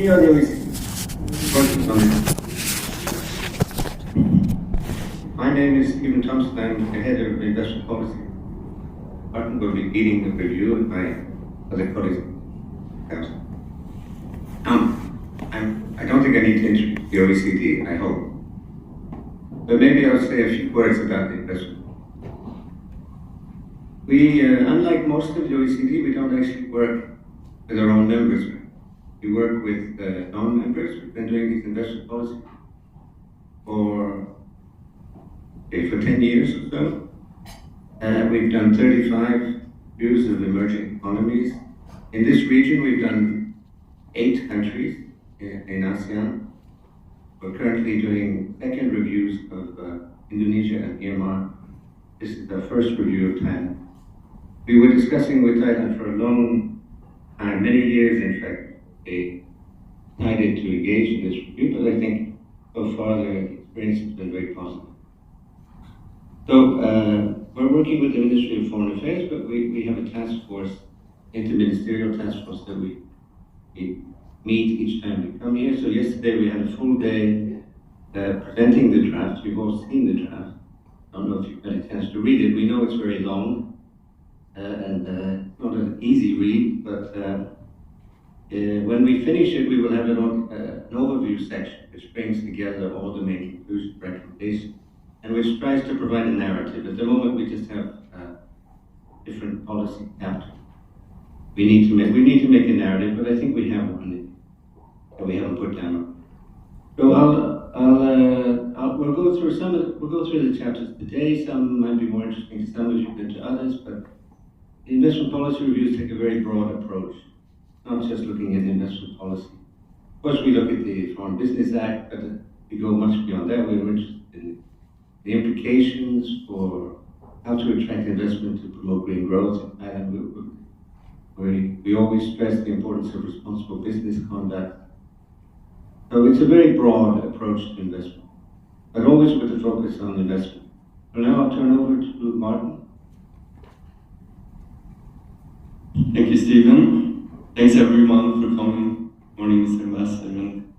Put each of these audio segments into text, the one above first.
We are the OECD. Working on it. My name is Stephen Thompson. I'm the head of investment policy. Martin will be leading the review and my other colleagues. I don't think I need to introduce the OECD, I hope. But maybe I'll say a few words about the investment. We, unlike most of the OECD, we don't actually work with our own members. We work with non-members. We've been doing these investment policies for 10 years or so. We've done 35 reviews of emerging economies. In this region, we've done 8 countries in ASEAN. We're currently doing second reviews of Indonesia and Myanmar. This is the first review of Thailand. We were discussing with Thailand for a long time, many years in fact. They decided to engage in this review, but I think so far the experience has been very positive. So we're working with the Ministry of Foreign Affairs, but we have a task force, interministerial task force that we meet each time we come here. So yesterday we had a full day presenting the draft. You've all seen the draft. I don't know if you've had a chance to read it. We know it's very long and not an easy read, but when we finish it, we will have an overview section which brings together all the main conclusions, recommendations, and which tries to provide a narrative. At the moment, we just have different policy chapters. We need to make a narrative, but I think we have one that we haven't put down. So we'll go through the chapters today. Some might be more interesting to some of you than to others, but the investment policy reviews take a very broad approach, not just looking at investment policy. Of course, we look at the Foreign Business Act, but we go much beyond that. We're interested in the implications for how to attract investment to promote green growth in Thailand. We always stress the importance of responsible business conduct. So it's a very broad approach to investment, but always with a focus on investment. So now I'll turn over to Martin. Thank you, Stephen. Thanks everyone for coming. Morning, Mr. Ambassador, and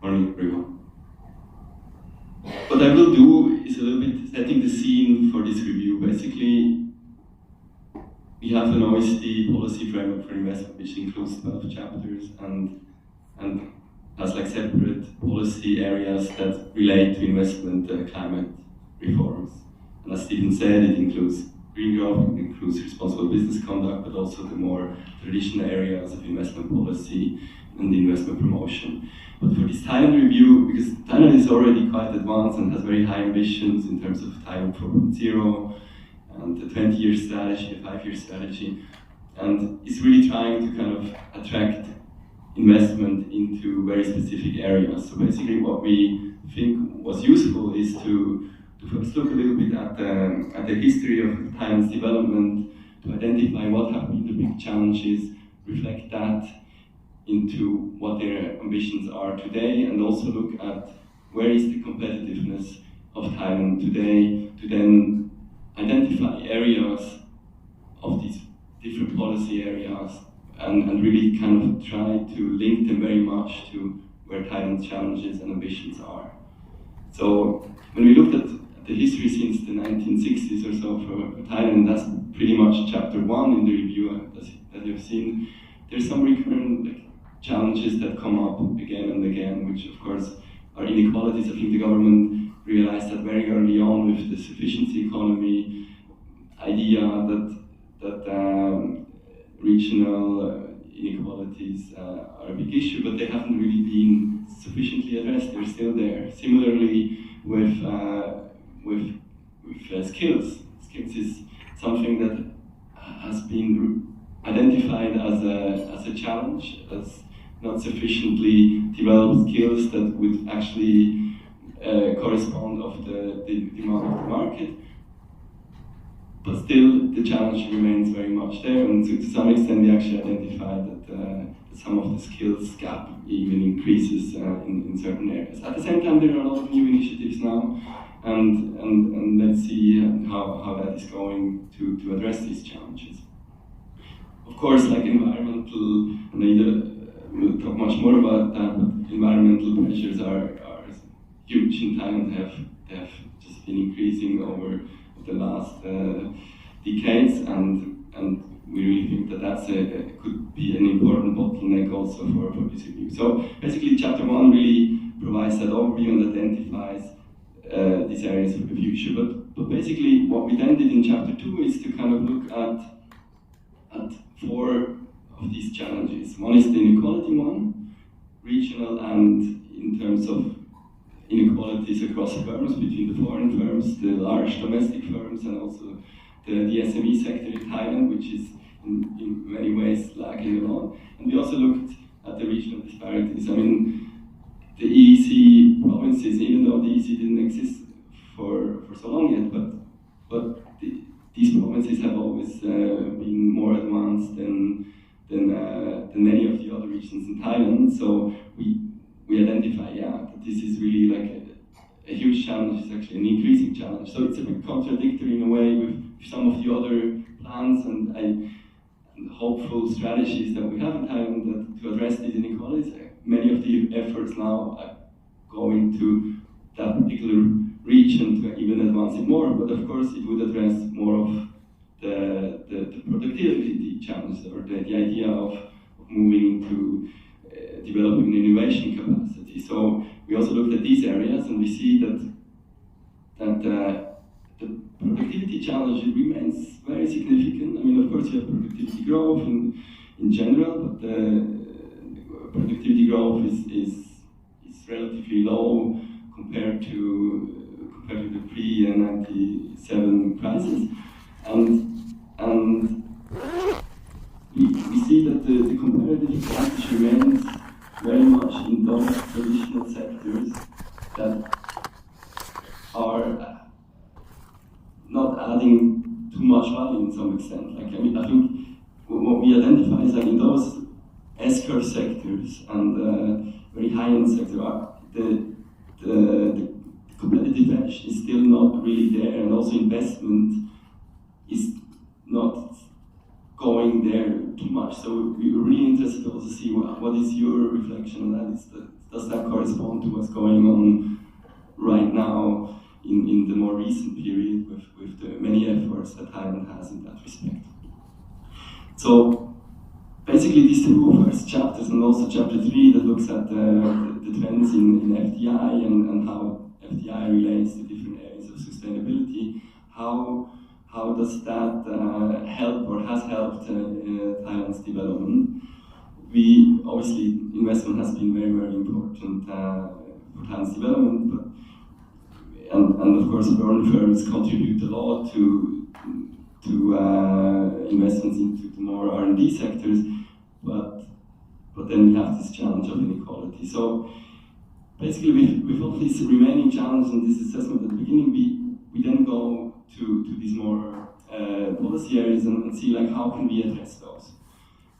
morning, everyone. What I will do is a little bit setting the scene for this review. Basically, we have an OECD policy framework for investment, which includes 12 chapters and has like separate policy areas that relate to investment climate reforms. And as Stephen said, it includes green growth, it includes responsible business conduct, but also the more traditional areas of investment policy and investment promotion. But for this Thailand review, because Thailand is already quite advanced and has very high ambitions in terms of Thailand 4.0 and the 20-year strategy, the 5-year strategy, and is really trying to kind of attract investment into very specific areas. So basically what we think was useful is to first look a little bit at the history of Thailand's development, to identify what have been the big challenges, reflect that into what their ambitions are today, and also look at where is the competitiveness of Thailand today, to then identify areas of these different policy areas and really kind of try to link them very much to where Thailand's challenges and ambitions are. So when we looked at the history since the 1960s or so for Thailand, that's pretty much chapter 1 in the review that you've seen. There's some recurrent challenges that come up again and again, which of course are inequalities. I think the government realized that very early on with the sufficiency economy idea that regional inequalities are a big issue, but they haven't really been sufficiently addressed. They're still there. Similarly with skills. Skills is something that has been identified as a challenge, as not sufficiently developed skills that would actually correspond of the demand of the market. But still, the challenge remains very much there, and to some extent we actually identified that some of the skills gap even increases in certain areas. At the same time, there are a lot of new initiatives now, and let's see how that is going to address these challenges. Of course, like environmental and we'll talk much more about that, but environmental pressures are huge in Thailand, have just been increasing over the last decades, and we really think that that's could be an important bottleneck also for this review. So basically, chapter 1 really provides that overview and identifies these areas for the future. But basically, what we then did in chapter 2 is to kind of look at 4 of these challenges. One is the inequality one, regional and in terms of inequalities across firms, between the foreign firms, the large domestic firms, and also the SME sector in Thailand, which is in many ways lagging a lot. And we also looked at the regional disparities. I mean, the EEC provinces, even though the EEC didn't exist for so long yet, but these provinces have always been more advanced than many of the other regions in Thailand. So we identify, that this is really like a huge challenge. It's actually an increasing challenge. So it's a bit contradictory in a way with some of the other plans and hopeful strategies that we have in Thailand that to address these inequalities. Many of the efforts now are going to that particular region to even advance it more, but of course it would address more of the productivity challenge, or the idea of moving into developing an innovation capacity. So we also looked at these areas, and we see that the productivity challenge remains very significant. I mean, of course, you have productivity growth in general, but the productivity growth is relatively low compared to the pre-97 crisis, and we see that the comparative advantage remains very much in those traditional sectors that are not adding too much value in some extent. Like, I mean, I think what we identify is that in those S-curve sectors and very high-end sectors, the competitive edge is still not really there, and also investment is not going there too much. So we're really interested to also see what is your reflection on that. Does that correspond to what's going on right now in the more recent period with the many efforts that Thailand has in that respect? So basically these 2 first chapters, and also chapter 3 that looks at the trends in FDI and how FDI relates to different areas of sustainability, how does that help or has helped Thailand's development? Obviously, investment has been very, very important for Thailand's development, and of course, foreign firms contribute a lot to investments into the more R&D sectors, but then we have this challenge of inequality. So basically, with all these remaining challenges and this assessment at the beginning, we then go to these more policy areas and see like how can we address those.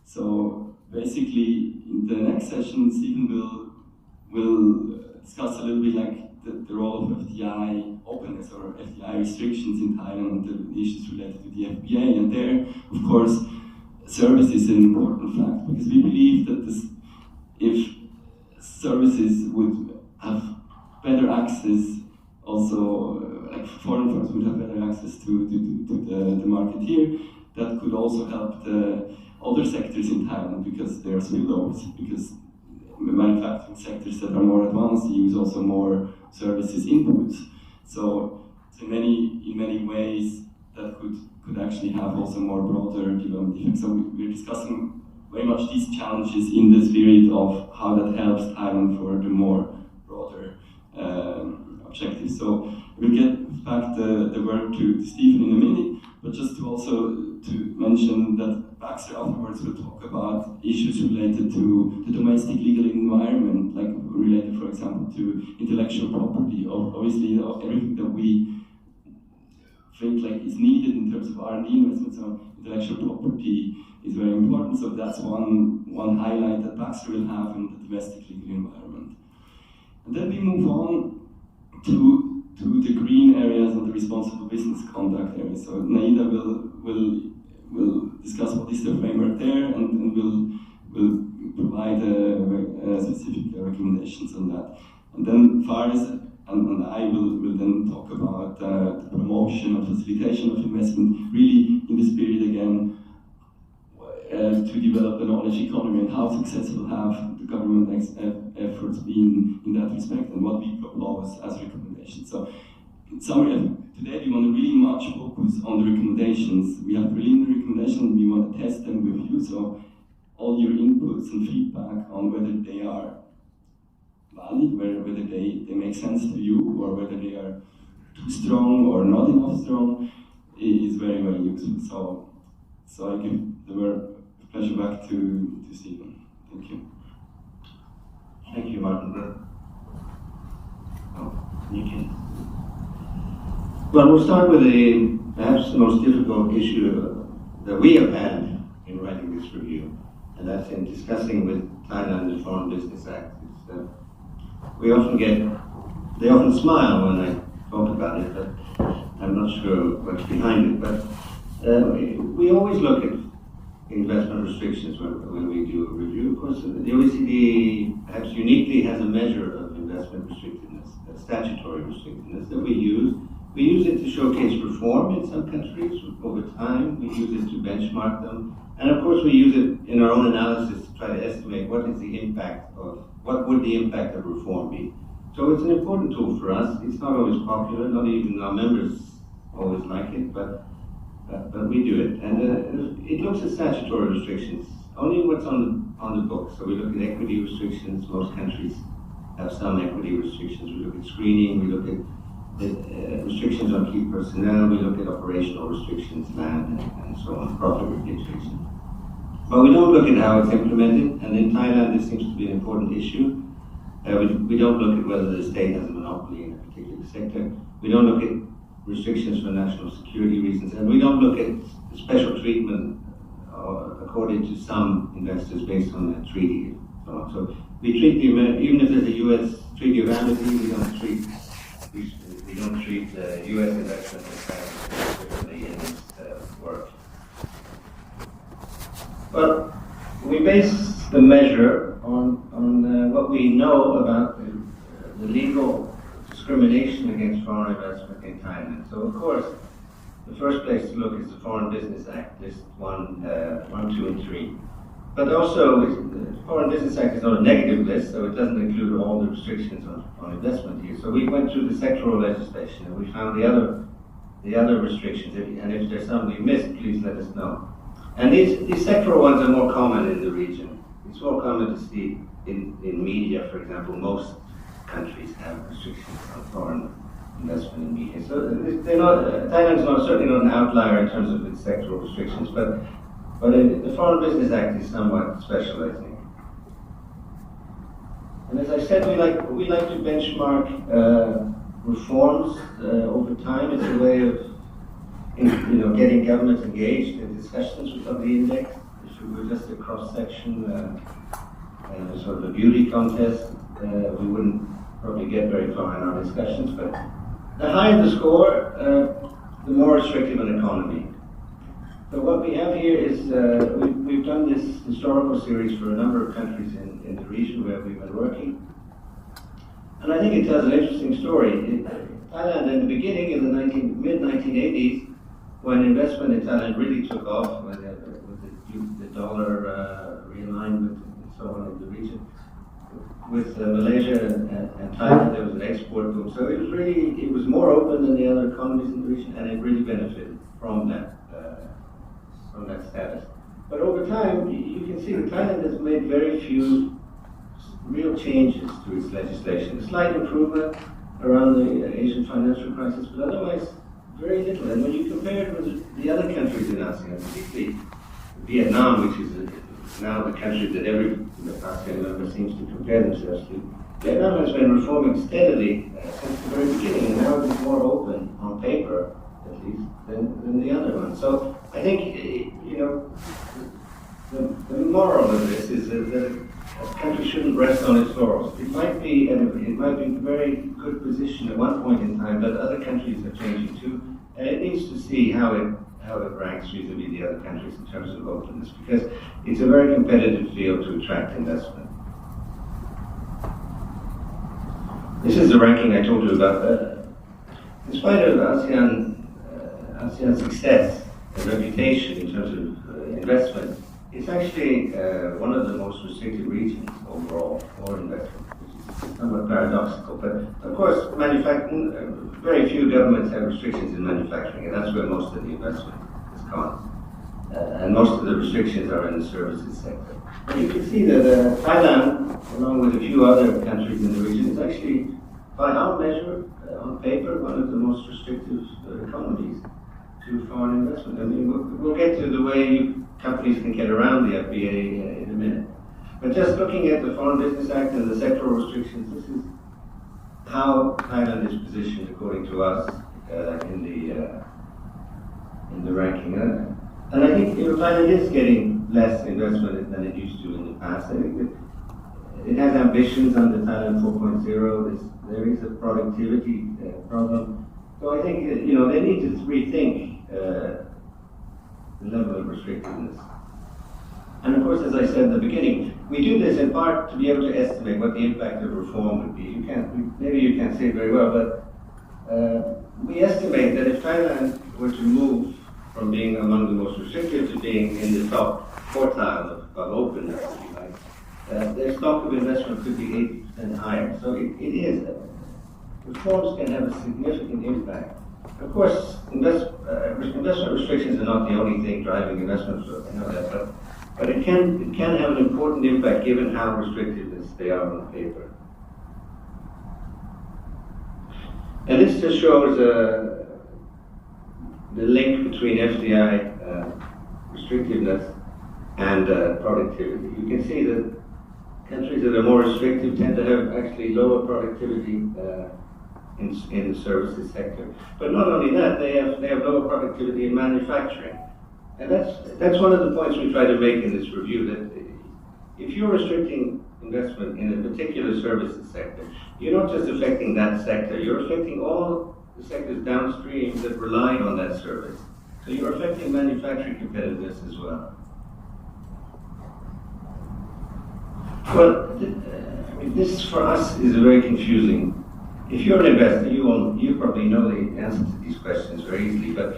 So basically, in the next session, Stephen will discuss a little bit like the role of FDI openness or FDI restrictions in Thailand and the issues related to the FBA. And there, of course, service is an important fact, because we believe that if services would have better access, also like foreign firms would have better access to the market here, that could also help the other sectors in Thailand, because there are spillovers, because manufacturing sectors that are more advanced use also more services inputs. So in many ways that could actually have also more broader development effects. So we're discussing very much these challenges in the spirit of how that helps Thailand for the more broader objectives. So we'll get back the word to Stephen in a minute, but just to mention that Baxter afterwards will talk about issues related to the domestic legal environment, like related, for example, to intellectual property. Obviously, everything that we think like is needed in terms of R&D investments on intellectual property is very important. So that's one highlight that Baxter will have in the domestic legal environment. And then we move on to the green areas and the responsible business conduct areas. So Naida will discuss what is the framework there, and will provide specific recommendations on that. And then Faris and I will then talk about the promotion and facilitation of investment, really in the spirit again to develop a knowledge economy, and how successful have the government efforts been in that respect, and what we propose as recommendations. So in summary, today we want to really much focus on the recommendations. We have preliminary recommendations, we want to test them with you, so all your inputs and feedback on whether they are valid, whether they make sense to you, or whether they are too strong or not enough strong, is very, very useful. So I give the word pleasure back to Stephen. Thank you. Thank you, Martin. You can. Well, we'll start with perhaps the most difficult issue that we have had in writing this review, and that's in discussing with Thailand the Foreign Business Act. They often smile when I talk about it, but I'm not sure what's behind it. But we always look at investment restrictions when we do a review. Of course, the OECD perhaps uniquely has a measure of investment restrictiveness, statutory restrictiveness that we use. We use it to showcase reform in some countries over time. We use it to benchmark them. And of course, we use it in our own analysis to try to estimate what would the impact of reform be. So it's an important tool for us. It's not always popular, not even our members always like it, but we do it. And it looks at statutory restrictions, only what's on the book. So we look at equity restrictions. Most countries have some equity restrictions. We look at screening, we look at restrictions on key personnel, we look at operational restrictions, land, and so on, profit repatriation. But we don't look at how it's implemented, and in Thailand this seems to be an important issue. We don't look at whether the state has a monopoly in a particular sector. We don't look at restrictions for national security reasons, and we don't look at special treatment according to some investors based on that treaty. So we treat even if there's a U.S. Treaty of Amity, we don't treat the U.S. investment differently in this work. But we base the measure on what we know about the legal discrimination against foreign investment in Thailand. So of course, the first place to look is the Foreign Business Act, list 1, 2, and 3. But also, the Foreign Business Act is not a negative list, so it doesn't include all the restrictions on investment here. So we went through the sectoral legislation and we found the other restrictions. And if there's some we missed, please let us know. And these sectoral ones are more common in the region. It's more common to see in media, for example. Most countries have restrictions on foreign investment in media. So Thailand is certainly not an outlier in terms of its sectoral restrictions, but the Foreign Business Act is somewhat special, I think. And as I said, we like to benchmark reforms over time. It's a way of getting governments engaged in discussions of the index. If it were just a cross-section, sort of a beauty contest, we wouldn't probably get very far in our discussions. But the higher the score, the more restrictive an economy. So what we have here is, we've done this historical series for a number of countries in the region where we've been working. And I think it tells an interesting story. Thailand, in the beginning, in the mid-1980s, when investment in Thailand really took off, with the dollar realignment and so on in the region, with Malaysia and Thailand, there was an export boom. So it was more open than the other economies in the region, and it really benefited from that status. But over time, you can see that Thailand has made very few real changes to its legislation. A slight improvement around the Asian financial crisis, but otherwise very little. And when you compare it with the other countries in ASEAN, particularly Vietnam, which is now the country that every ASEAN member seems to compare themselves to, Vietnam has been reforming steadily since the very beginning, and now it's more open on paper, at least, than the other one. So I think, the moral of this is that a country shouldn't rest on its laurels. It might be in a very good position at one point in time, but other countries are changing too, and it needs to see how how it ranks vis-a-vis the other countries in terms of openness, because it's a very competitive field to attract investment. This is the ranking I told you about. In spite of ASEAN's success and reputation in terms of investment, it's actually one of the most restricted regions overall for investment, which is somewhat paradoxical. But of course, very few governments have restrictions in manufacturing, and that's where most of the investment has gone. And most of the restrictions are in the services sector. And you can see that Thailand, along with a few other countries in the region, is actually, by our measure, on paper, one of the most restrictive economies to foreign investment. I mean, we'll get to the way companies can get around the FBA in a minute. But just looking at the Foreign Business Act and the sectoral restrictions, this is how Thailand is positioned, according to us, in the ranking. And I think Thailand is getting less investment than it used to in the past. I think that it has ambitions under Thailand 4.0. There is a productivity problem. So I think they need to rethink the level of restrictiveness. And of course, as I said in the beginning, we do this in part to be able to estimate what the impact of reform would be. Maybe you can't say it very well, but we estimate that if Thailand were to move from being among the most restrictive to being in the top quartile of openness, their stock of investment could be 80% higher. So it is. Reforms can have a significant impact. Of course, investment restrictions are not the only thing driving investment, but it can have an important impact given how restrictive they are on paper. And this just shows the link between FDI restrictiveness and productivity. You can see that countries that are more restrictive tend to have actually lower productivity in the services sector. But not only that, they have lower productivity in manufacturing. And that's one of the points we try to make in this review, that if you're restricting investment in a particular services sector, you're not just affecting that sector, you're affecting all the sectors downstream that rely on that service. So you're affecting manufacturing competitiveness as well. Well, this for us is very confusing. If you're an investor, you probably know the answer to these questions very easily, but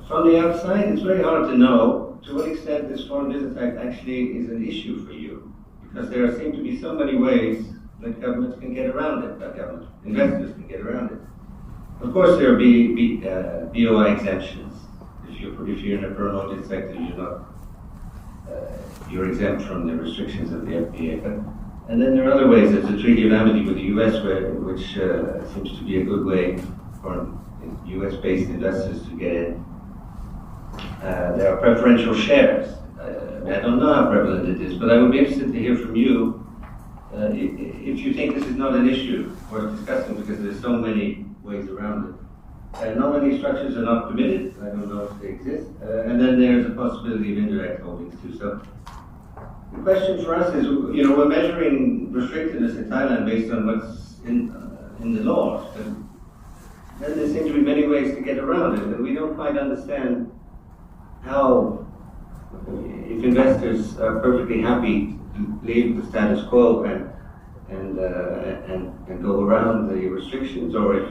from the outside, it's very hard to know to what extent this Foreign Business Act actually is an issue for you, because there seem to be so many ways that governments can get around it, investors can get around it. Of course, there are BOI exemptions. If you're in a pearl-noted sector, you're exempt from the restrictions of the FBA. And then there are other ways. There's a treaty of amity with the US, which seems to be a good way for US-based investors to get in. There are preferential shares. I don't know how prevalent it is, but I would be interested to hear from you if you think this is not an issue worth discussing, because there's so many ways around it. Nominee structures are not permitted. I don't know if they exist. And then there's a possibility of indirect holdings too. So the question for us is, we're measuring restrictiveness in Thailand based on what's in the laws. And then there seem to be many ways to get around it, and we don't quite understand how, if investors are perfectly happy to leave the status quo and go around the restrictions, or if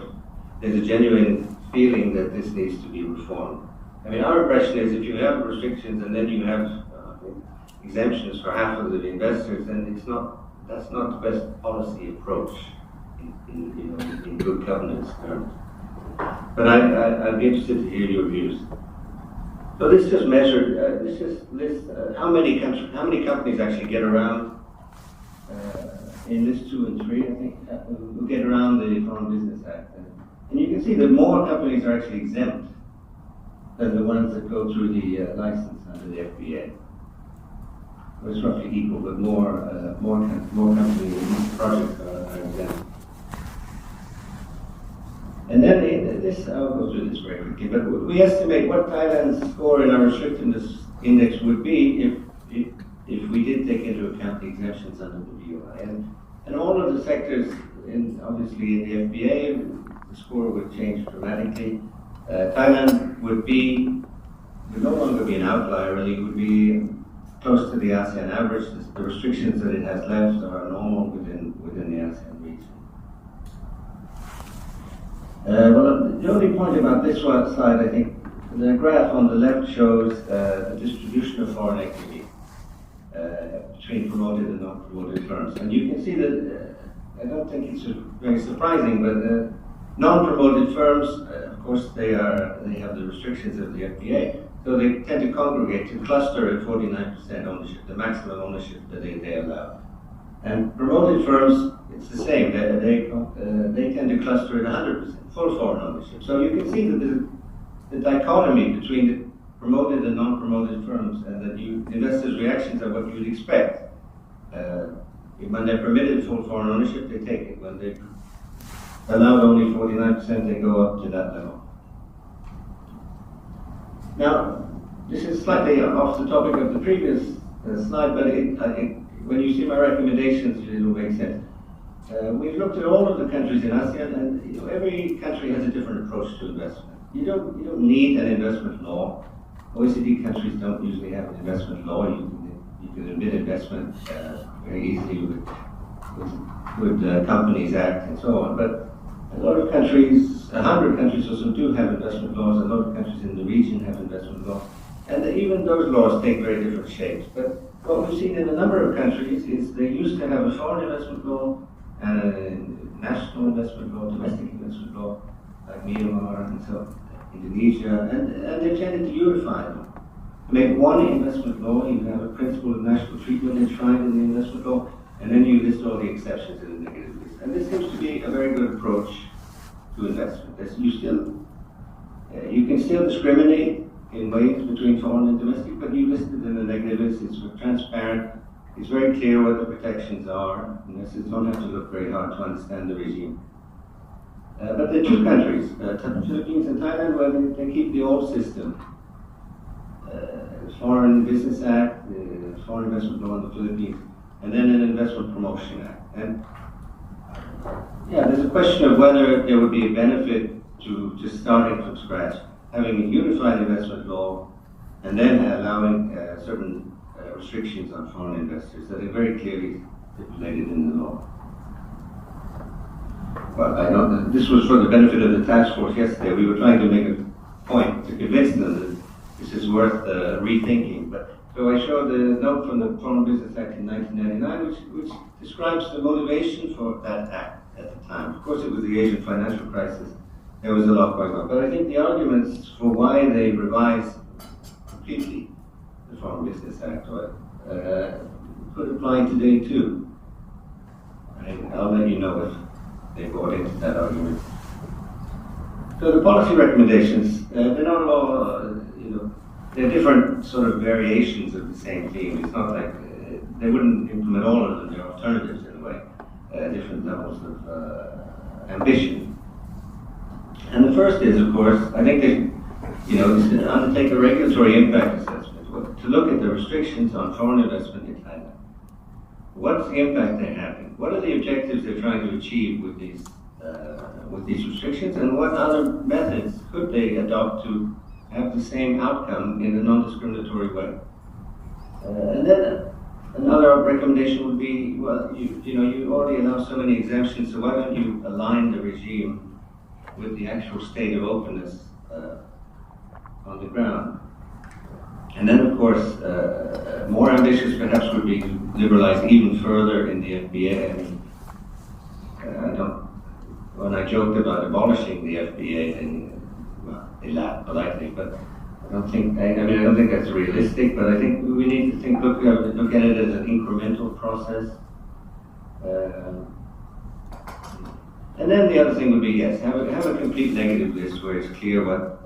there's a genuine feeling that this needs to be reformed. I mean, our impression is if you have restrictions and then you have exemptions for half of the investors, then that's not the best policy approach in good governance terms. But I'd be interested to hear your views. So this just measured. This just lists how many companies actually get around in list 2 and 3. I think will get around the Foreign Business Act, and you can see that more companies are actually exempt than the ones that go through the license under the FBA. It's roughly equal, but more company projects are exempt. And then I'll go through this very quickly, but we estimate what Thailand's score in our restrictiveness index would be if we did take into account the exemptions under the BOI. And all of the sectors, obviously in the FBA, the score would change dramatically. Thailand would be would no longer be an outlier, really. It would be close to the ASEAN average. The restrictions that it has left are normal within the ASEAN region. Well, the only point about this slide, I think, the graph on the left shows the distribution of foreign equity between promoted and non-promoted firms. And you can see that, I don't think it's very surprising, but non-promoted firms, of course, they have the restrictions of the FBA, so they tend to congregate, to cluster at 49% ownership, the maximum ownership that they allow. And promoted firms, it's the same. They tend to cluster at 100%, full foreign ownership. So you can see that the dichotomy between the promoted and non-promoted firms, and that investors' reactions are what you would expect. When they're permitted full foreign ownership, they take it. When they're allowed only 49%, they go up to that level. Now, this is slightly off the topic of the previous slide, but when you see my recommendations, it will make sense. We've looked at all of the countries in ASEAN, and every country has a different approach to investment. You don't need an investment law. OECD countries don't usually have an investment law. You can admit investment very easily with Companies Act and so on. But a lot of countries, 100 countries or so, do have investment laws. A lot of countries in the region have investment laws. And even those laws take very different shapes. But what we've seen in a number of countries is they used to have a foreign investment law and a national investment law, domestic investment law, like Myanmar and so Indonesia, and they tended to unify them. To make one investment law, you have a principle of national treatment enshrined in the investment law, and then you list all the exceptions in the negative list. And this seems to be a very good approach to investment. You can still discriminate in ways between foreign and domestic, but you list it in the negative list. It's transparent. It's very clear what the protections are. Investors don't have to look very hard to understand the regime. But there are two countries, Philippines and Thailand, where they keep the old system. Foreign Business Act, the Foreign Investment Law in the Philippines, and then an Investment Promotion Act. And yeah, there's a question of whether there would be a benefit to just starting from scratch, having a unified investment law, and then allowing certain restrictions on foreign investors that are very clearly stipulated in the law. Well, I know that this was for the benefit of the task force yesterday. We were trying to make a point to convince them that this is worth rethinking. But so I showed the note from the Foreign Business Act in 1999, which describes the motivation for that act at the time. Of course, it was the Asian financial crisis. There was a lot going on. But I think the arguments for why they revised completely the Foreign Business Act could apply today too. I'll let you know if they bought into that argument. So the policy recommendations, they're not all, they're different sort of variations of the same theme. It's not like they wouldn't implement all of them. They're alternatives in a way, different levels of ambition. And the first is, of course, I think they, is to undertake a regulatory impact assessment, to look at the restrictions on foreign investment in Thailand. What's the impact they're having? What are the objectives they're trying to achieve with these restrictions, and what other methods could they adopt to have the same outcome in a non-discriminatory way? And then another recommendation would be, well, you already allow so many exemptions, so why don't you align the regime with the actual state of openness on the ground? And then, of course, more ambitious perhaps would be to liberalize even further in the FBA. I mean, when I joked about abolishing the FBA, they laughed politely, but I don't think that's realistic. But I think we need to look at it as an incremental process. And then the other thing would be, yes, have a complete negative list where it's clear what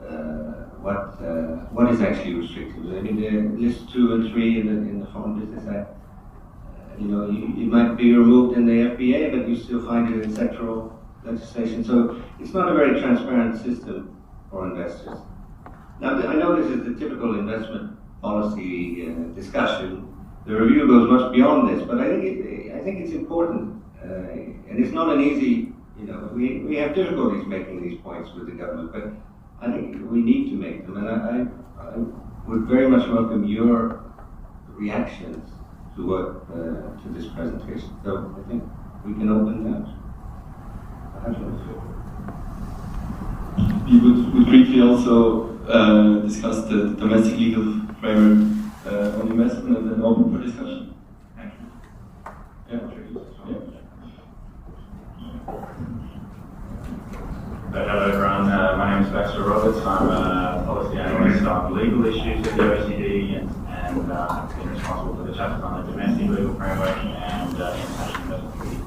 is actually restricted. I mean, the list 2 and 3 in the Foreign Business Act, it might be removed in the FBA, but you still find it in sectoral legislation. So it's not a very transparent system for investors. Now, I know this is the typical investment policy discussion. The review goes much beyond this, but I think it's important, and it's not an easy. We have difficulties making these points with the government, but I think we need to make them. And would very much welcome your reactions to what to this presentation. So I think we can open that. We would briefly also discuss the domestic legal framework on investment and then open for discussion. Thank you. Yeah. Hello everyone, my name is Baxter Roberts. I'm a policy analyst on legal issues at the OECD and I've been responsible for the chapter on the domestic legal framework and international investment treaty.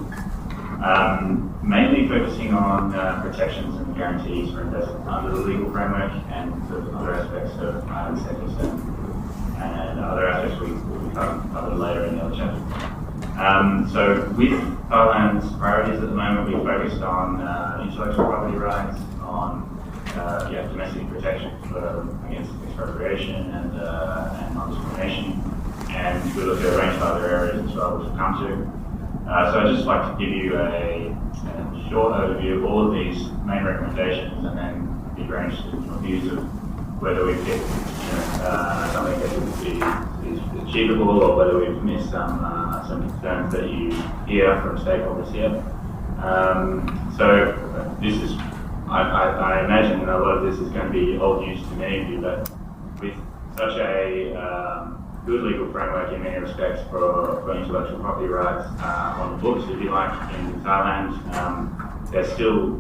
Mainly focusing on protections and guarantees for investors under the legal framework and sort of other aspects of the sector and other aspects we cover later in the other chapter. So with Thailand's priorities at the moment, we focused on intellectual property rights, on domestic protection against expropriation and non-discrimination, and we looked at a range of other areas as well, which we'll come to. So I'd just like to give you a short overview of all of these main recommendations, and then be very interested in your views of whether we've picked something that is achievable or whether we've missed some concerns that you hear from stakeholders here. So this is, I imagine a lot of this is going to be old news to many of you, but with such a good legal framework in many respects for intellectual property rights on the books, if you like, in Thailand, there's still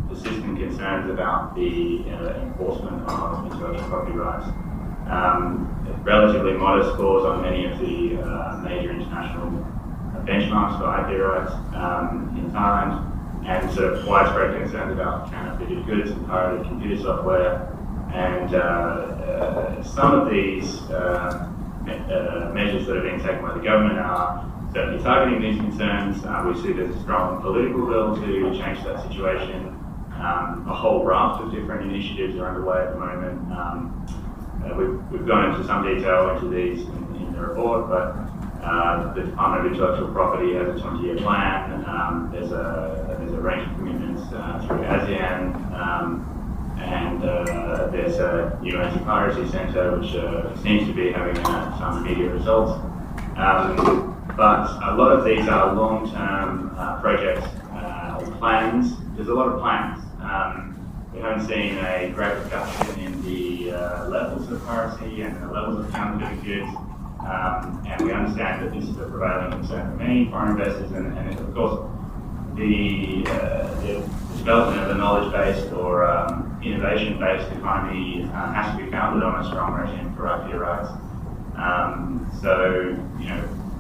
persistent concerns about the enforcement of intellectual property rights. Relatively modest scores on many of the major international benchmarks for IP rights in Thailand, and sort of widespread concerns about counterfeited goods and pirated computer software. And some of these measures that are being taken by the government are certainly targeting these concerns. We see there's a strong political will to change that situation. A whole raft of different initiatives are underway at the moment. We've gone into some detail into these in the report, but the Department of Intellectual Property has a 20-year plan. There's a range of commitments through ASEAN, and there's a new anti-piracy centre which seems to be having some immediate results. But a lot of these are long-term projects or plans. There's a lot of plans. We haven't seen a great reduction in the levels of piracy and the levels of counterfeit goods, and we understand that this is a prevailing concern for many foreign investors, and of course the development of a knowledge-based or innovation-based economy has to be founded on a strong regime for IP rights. So,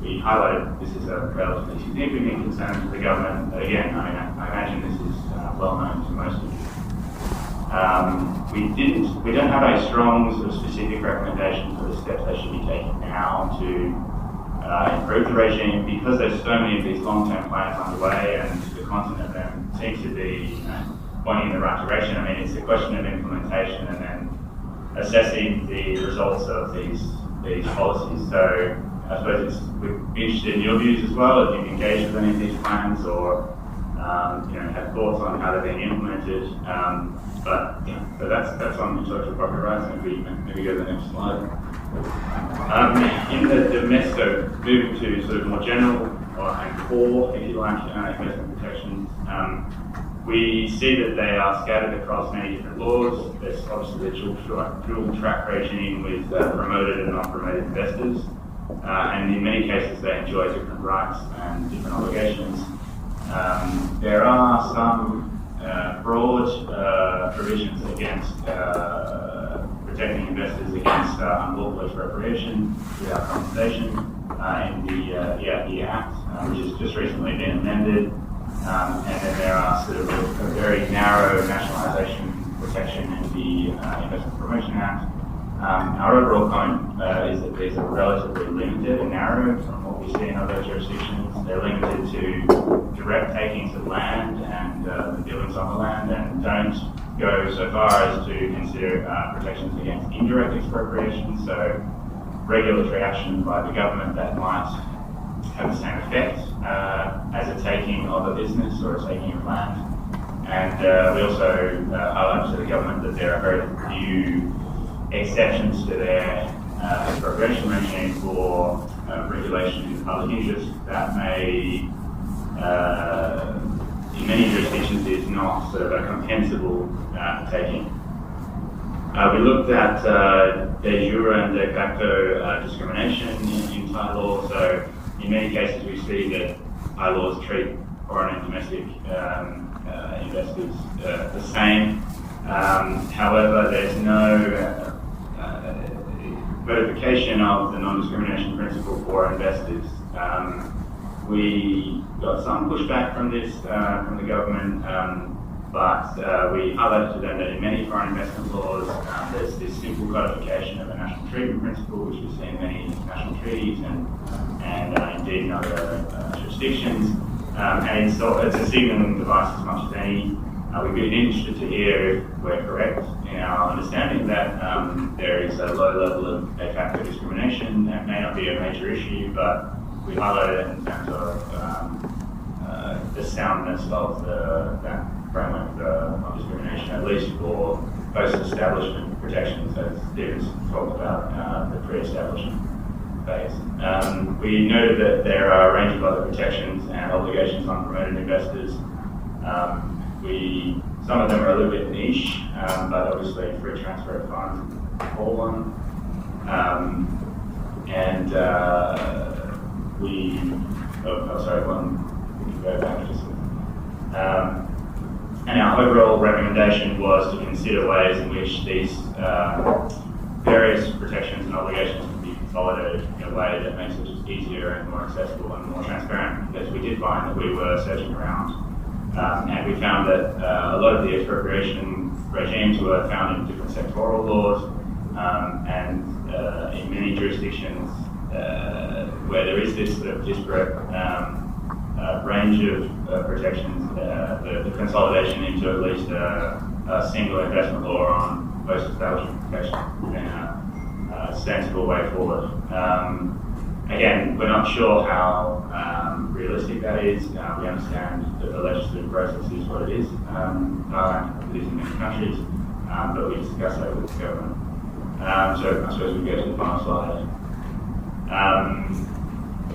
we highlighted this is a relatively significant concern to the government, but again, I imagine this is well known to most of you. We don't have a strong sort of specific recommendation for the steps they should be taking now to improve the regime, because there's so many of these long-term plans underway and the content of them seems to be pointing in the right direction. I mean, it's a question of implementation and then assessing the results of these policies. So I suppose we'd be interested in your views as well, if you've engaged with any of these plans or have thoughts on how they're being implemented. But that's on intellectual property rights, and if we maybe go to the next slide. In the domestic, moving to sort of more general and core, if you like, investment protections, we see that they are scattered across many different laws. There's obviously the dual track regime with promoted and non-promoted investors, and in many cases they enjoy different rights and different obligations. There are some broad provisions against protecting investors against unlawful expropriation without compensation in the Act, which has just recently been amended. And then there are sort of a very narrow nationalisation protection in the Investment Promotion Act. Our overall comment is that these are relatively limited and narrow from what we see in other jurisdictions. They're limited to direct takings of land and the buildings on the land, and don't go so far as to consider protections against indirect expropriation, so regulatory action by the government that might have the same effect as a taking of a business or a taking of land. And we also highlight to the government that there are very few exceptions to their expropriation regime for regulation in the public interest that may, in many jurisdictions, is not sort of a compensable taking. We looked at de jure and de facto discrimination in Thai law. So in many cases we see that Thai laws treat foreign and domestic investors the same. However, there's no verification of the non-discrimination principle for investors. We got some pushback from this from the government, but we highlighted to them that in many foreign investment laws, there's this simple codification of a national treatment principle, which we see in many international treaties and indeed in other jurisdictions. And it's a signaling device as much as any. We've been interested to hear if we're correct in our understanding that there is a low level of de facto discrimination. That may not be a major issue, but we highlighted it in terms of the soundness of that framework of discrimination, at least for post-establishment protections, as Stephen's talked about the pre-establishment phase. We noted that there are a range of other protections and obligations on promoted investors. Some of them are a little bit niche, but obviously free transfer of funds is all one. We can go back just and our overall recommendation was to consider ways in which these various protections and obligations can be consolidated in a way that makes it just easier and more accessible and more transparent, because we did find that we were searching around. And we found that a lot of the expropriation regimes were found in different sectoral laws, and in many jurisdictions where there is this sort of disparate range of protections, the consolidation into at least a single investment law on post-establishment protection has been a sensible way forward. Again, we're not sure how realistic that is. We understand that the legislative process is what it is. Thailand is in many countries, but we discuss that with the government. So I suppose we go to the final slide.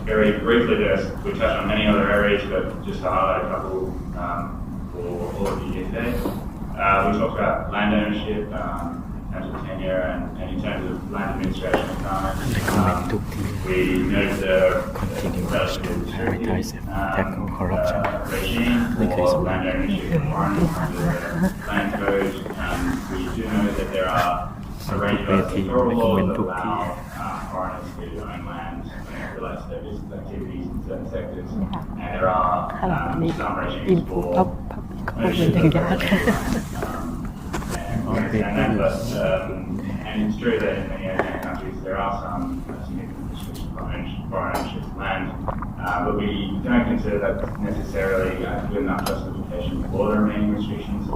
Very briefly, we touched on many other areas, but just to highlight a couple for all of you here today. We talked about land ownership, in terms of tenure and in terms of land administration economics. We noted the relative restrictive regime for land ownership requirements under the land code. We do know that there are a range of other sectoral laws that allow foreigners to own land when it relates to their business activities in certain sectors. And there are some regimes for ownership and it's true that in many Asian countries there are some significant restrictions on foreign ownership of land, but we don't consider that necessarily good enough justification for the remaining restrictions.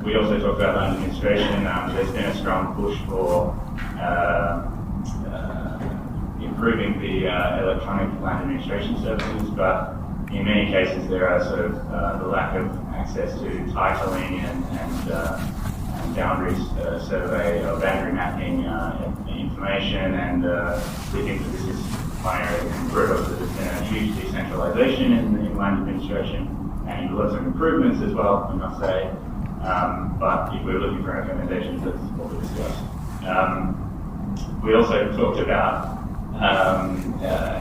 We also talked about land administration. There's been a strong push for improving the electronic land administration services, but in many cases there are sort of the lack of access to titling and boundaries survey or boundary mapping information, and we think that this is one area that can improve. There's been a huge decentralization in land administration and lots of improvements as well, I must say. But if we're looking for recommendations, that's what we discussed. We also talked about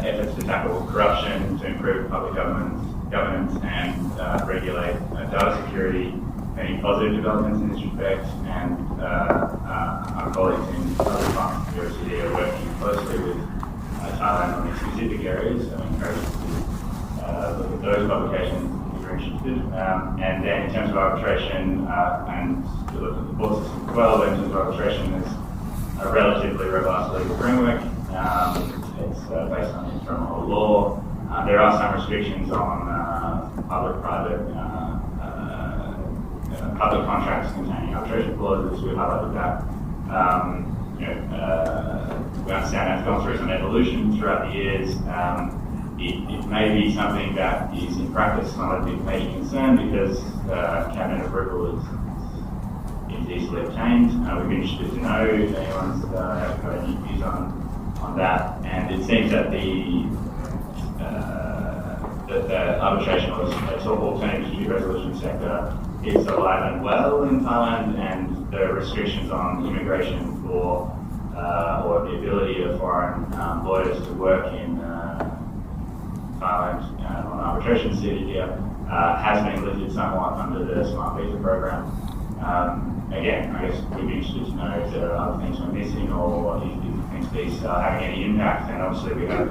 efforts to tackle corruption, to improve public governance and regulate data security, many positive developments in this respect, and our colleagues in other departments of the OECD are working closely with Thailand on these specific areas. I encourage you to look at those publications if you're interested. And then in terms of arbitration, and to look at the court system as well, in terms of arbitration, there's a relatively robust legal framework. It's based on internal law. There are some restrictions on public-private public contracts containing arbitration clauses. We highlighted that. We understand that's gone through some evolution throughout the years. It may be something that is in practice not a big major concern because cabinet approval is it's easily obtained. We'd be interested to know if anyone's got any views on that. And it seems that the arbitration or alternative dispute resolution sector is alive and well in Thailand, and the restrictions on immigration for or the ability of foreign lawyers to work in Thailand on arbitration city here has been lifted somewhat under the Smart Visa program. Again, I guess we'd be interested to know if there are other things we're missing or if you think these are having any impact. And obviously we have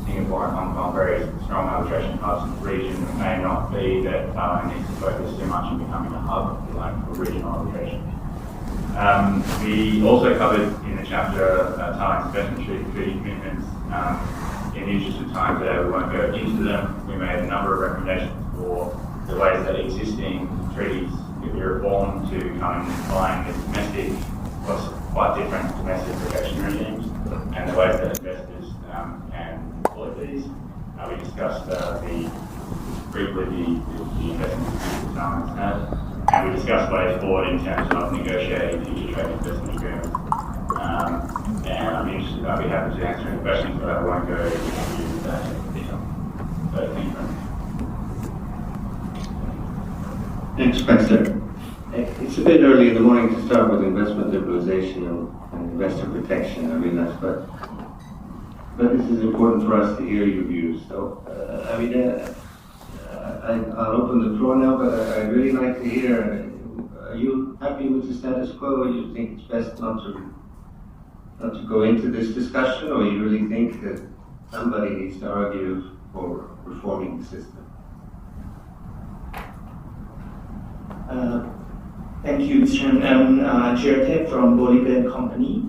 Singapore and Hong Kong very strong arbitration hubs in the region. It may not be that Thailand needs to focus too much on becoming a hub for regional arbitration. We also covered in the chapter Thailand's investment treaty commitments. In the interest of time today, we won't go into them. We made a number of recommendations for the ways that existing treaties could be reformed to come in line with domestic, what's quite different domestic protection regimes, and the ways that investors can employ these. We discussed briefly the investment that Thailand's had, and we discussed ways forward in terms of negotiating future trade investment agreements. And I'll be happy to answer any questions, but I won't go into that in detail. So thank you very much. Thanks, Baxter. It's a bit early in the morning to start with investment liberalization and investor protection, I realize, but this is important for us to hear your views. So, I'll open the floor now, but I'd really like to hear, are you happy with the status quo, or do you think it's best not to go into this discussion, or you really think that somebody needs to argue for reforming the system? Thank you, Mr. Chairman. I'm Chirate from Bolivar Company.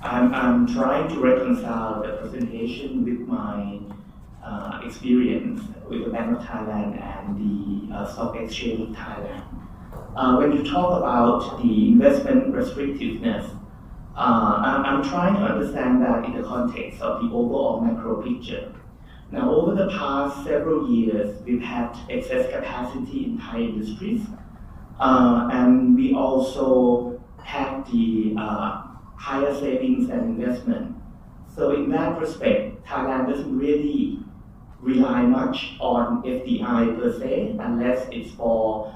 I'm trying to reconcile the presentation with my experience with the Bank of Thailand and the Stock Exchange of Thailand. When you talk about the investment restrictiveness, I'm trying to understand that in the context of the overall macro picture. Now, over the past several years, we've had excess capacity in Thai industries, and we also had the higher savings and investment. So in that respect, Thailand doesn't really rely much on FDI per se, unless it's for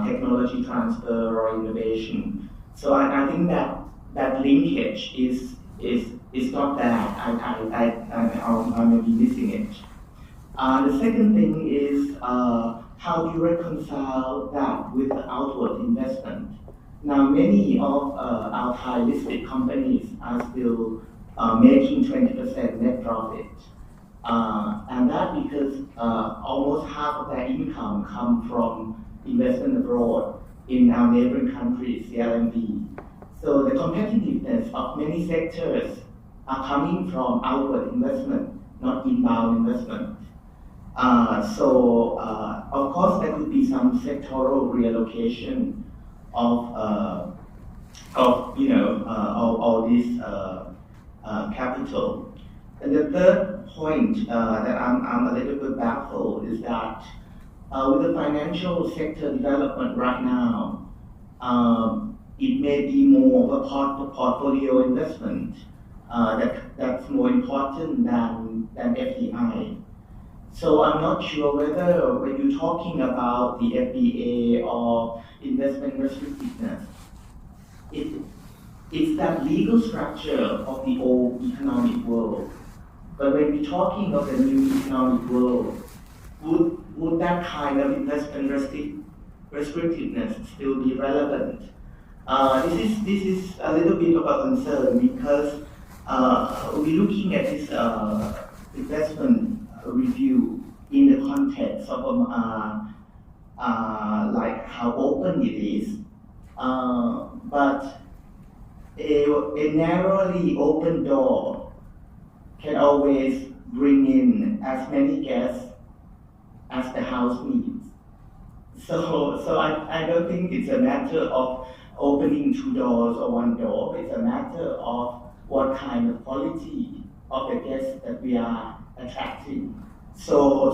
technology transfer or innovation. So I think that linkage is not there. I may be missing it. The second thing is how do you reconcile that with the outward investment? Now, many of our Thai listed companies are still making 20% net profit. And that because almost half of their income come from investment abroad in our neighboring countries, CLMV. So the competitiveness of many sectors are coming from outward investment, not inbound investment. Of course, there could be some sectoral reallocation of all this capital. And the third point that I'm a little bit baffled is that with the financial sector development right now, it may be more of a portfolio investment that's more important than FDI. So I'm not sure whether when you're talking about the FBA or investment restrictiveness, it's that legal structure of the old economic world. But when we're talking of the new economic world, would that kind of investment restrictiveness still be relevant? This is a little bit of a concern because we're looking at this investment review in the context of like how open it is, but a narrowly open door can always bring in as many guests as the house needs. So I don't think it's a matter of opening two doors or one door. It's a matter of what kind of quality of the guests that we are attracting. So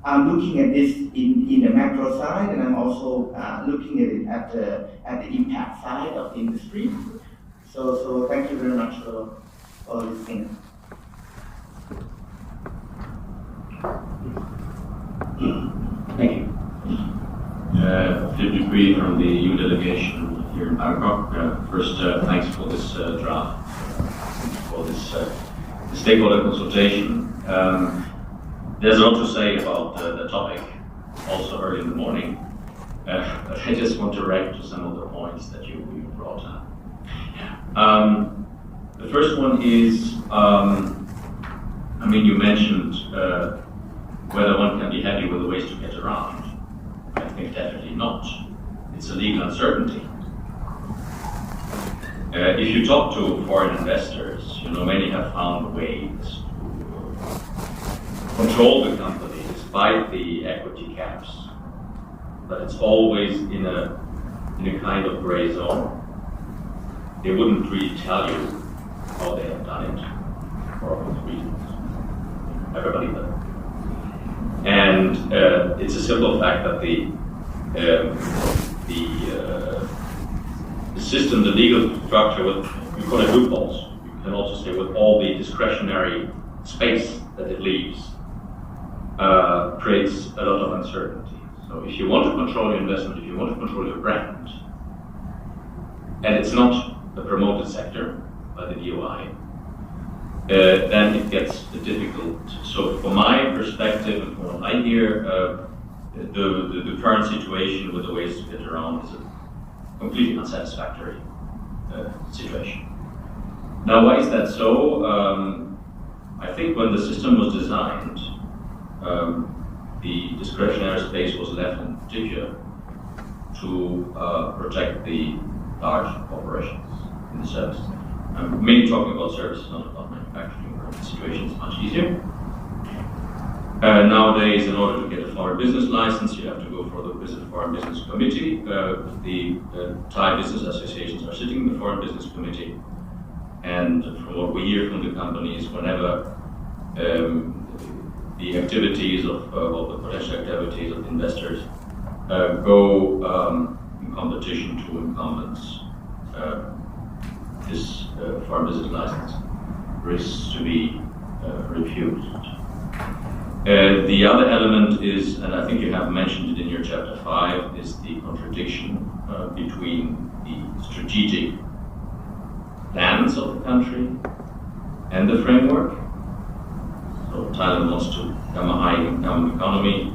I'm looking at this in the macro side, and I'm also looking at it at the impact side of the industry. So thank you very much for listening. Thank you. Philip Dupree from the EU delegation here in Bangkok. First, thanks for this draft, for this stakeholder consultation. There's a lot to say about the topic, also early in the morning, but I just want to react to some of the points that you brought up. The first one is, you mentioned whether one can be happy with the ways to get around. I think definitely not. It's a legal uncertainty. If you talk to foreign investors, many have found ways to control the company despite the equity caps, but it's always in a kind of gray zone. They wouldn't really tell you how they have done it, for obvious reasons. Everybody does. And it's a simple fact that the system, the legal structure, you call it loopholes. You can also say with all the discretionary space that it leaves, creates a lot of uncertainty. So if you want to control your investment, if you want to control your brand, and it's not a promoted sector by the DOI, then it gets difficult. So from my perspective, and from what I hear, the current situation with the ways to get around is a completely unsatisfactory situation. Now, why is that so? I think when the system was designed, the discretionary space was left in particular to protect the large corporations in the services. I'm mainly talking about services, not about manufacturing, where the situation is much easier. Nowadays, in order to get a foreign business license, you have to go for the Foreign Business Committee. The Thai business associations are sitting in the Foreign Business Committee. And from what we hear from the companies, whenever the activities of the potential activities of investors go in competition to incumbents, this foreign business license risks to be refused. The other element is, and I think you have mentioned it in your chapter 5, is the contradiction between the strategic plans of the country and the framework. So Thailand wants to become a high-income economy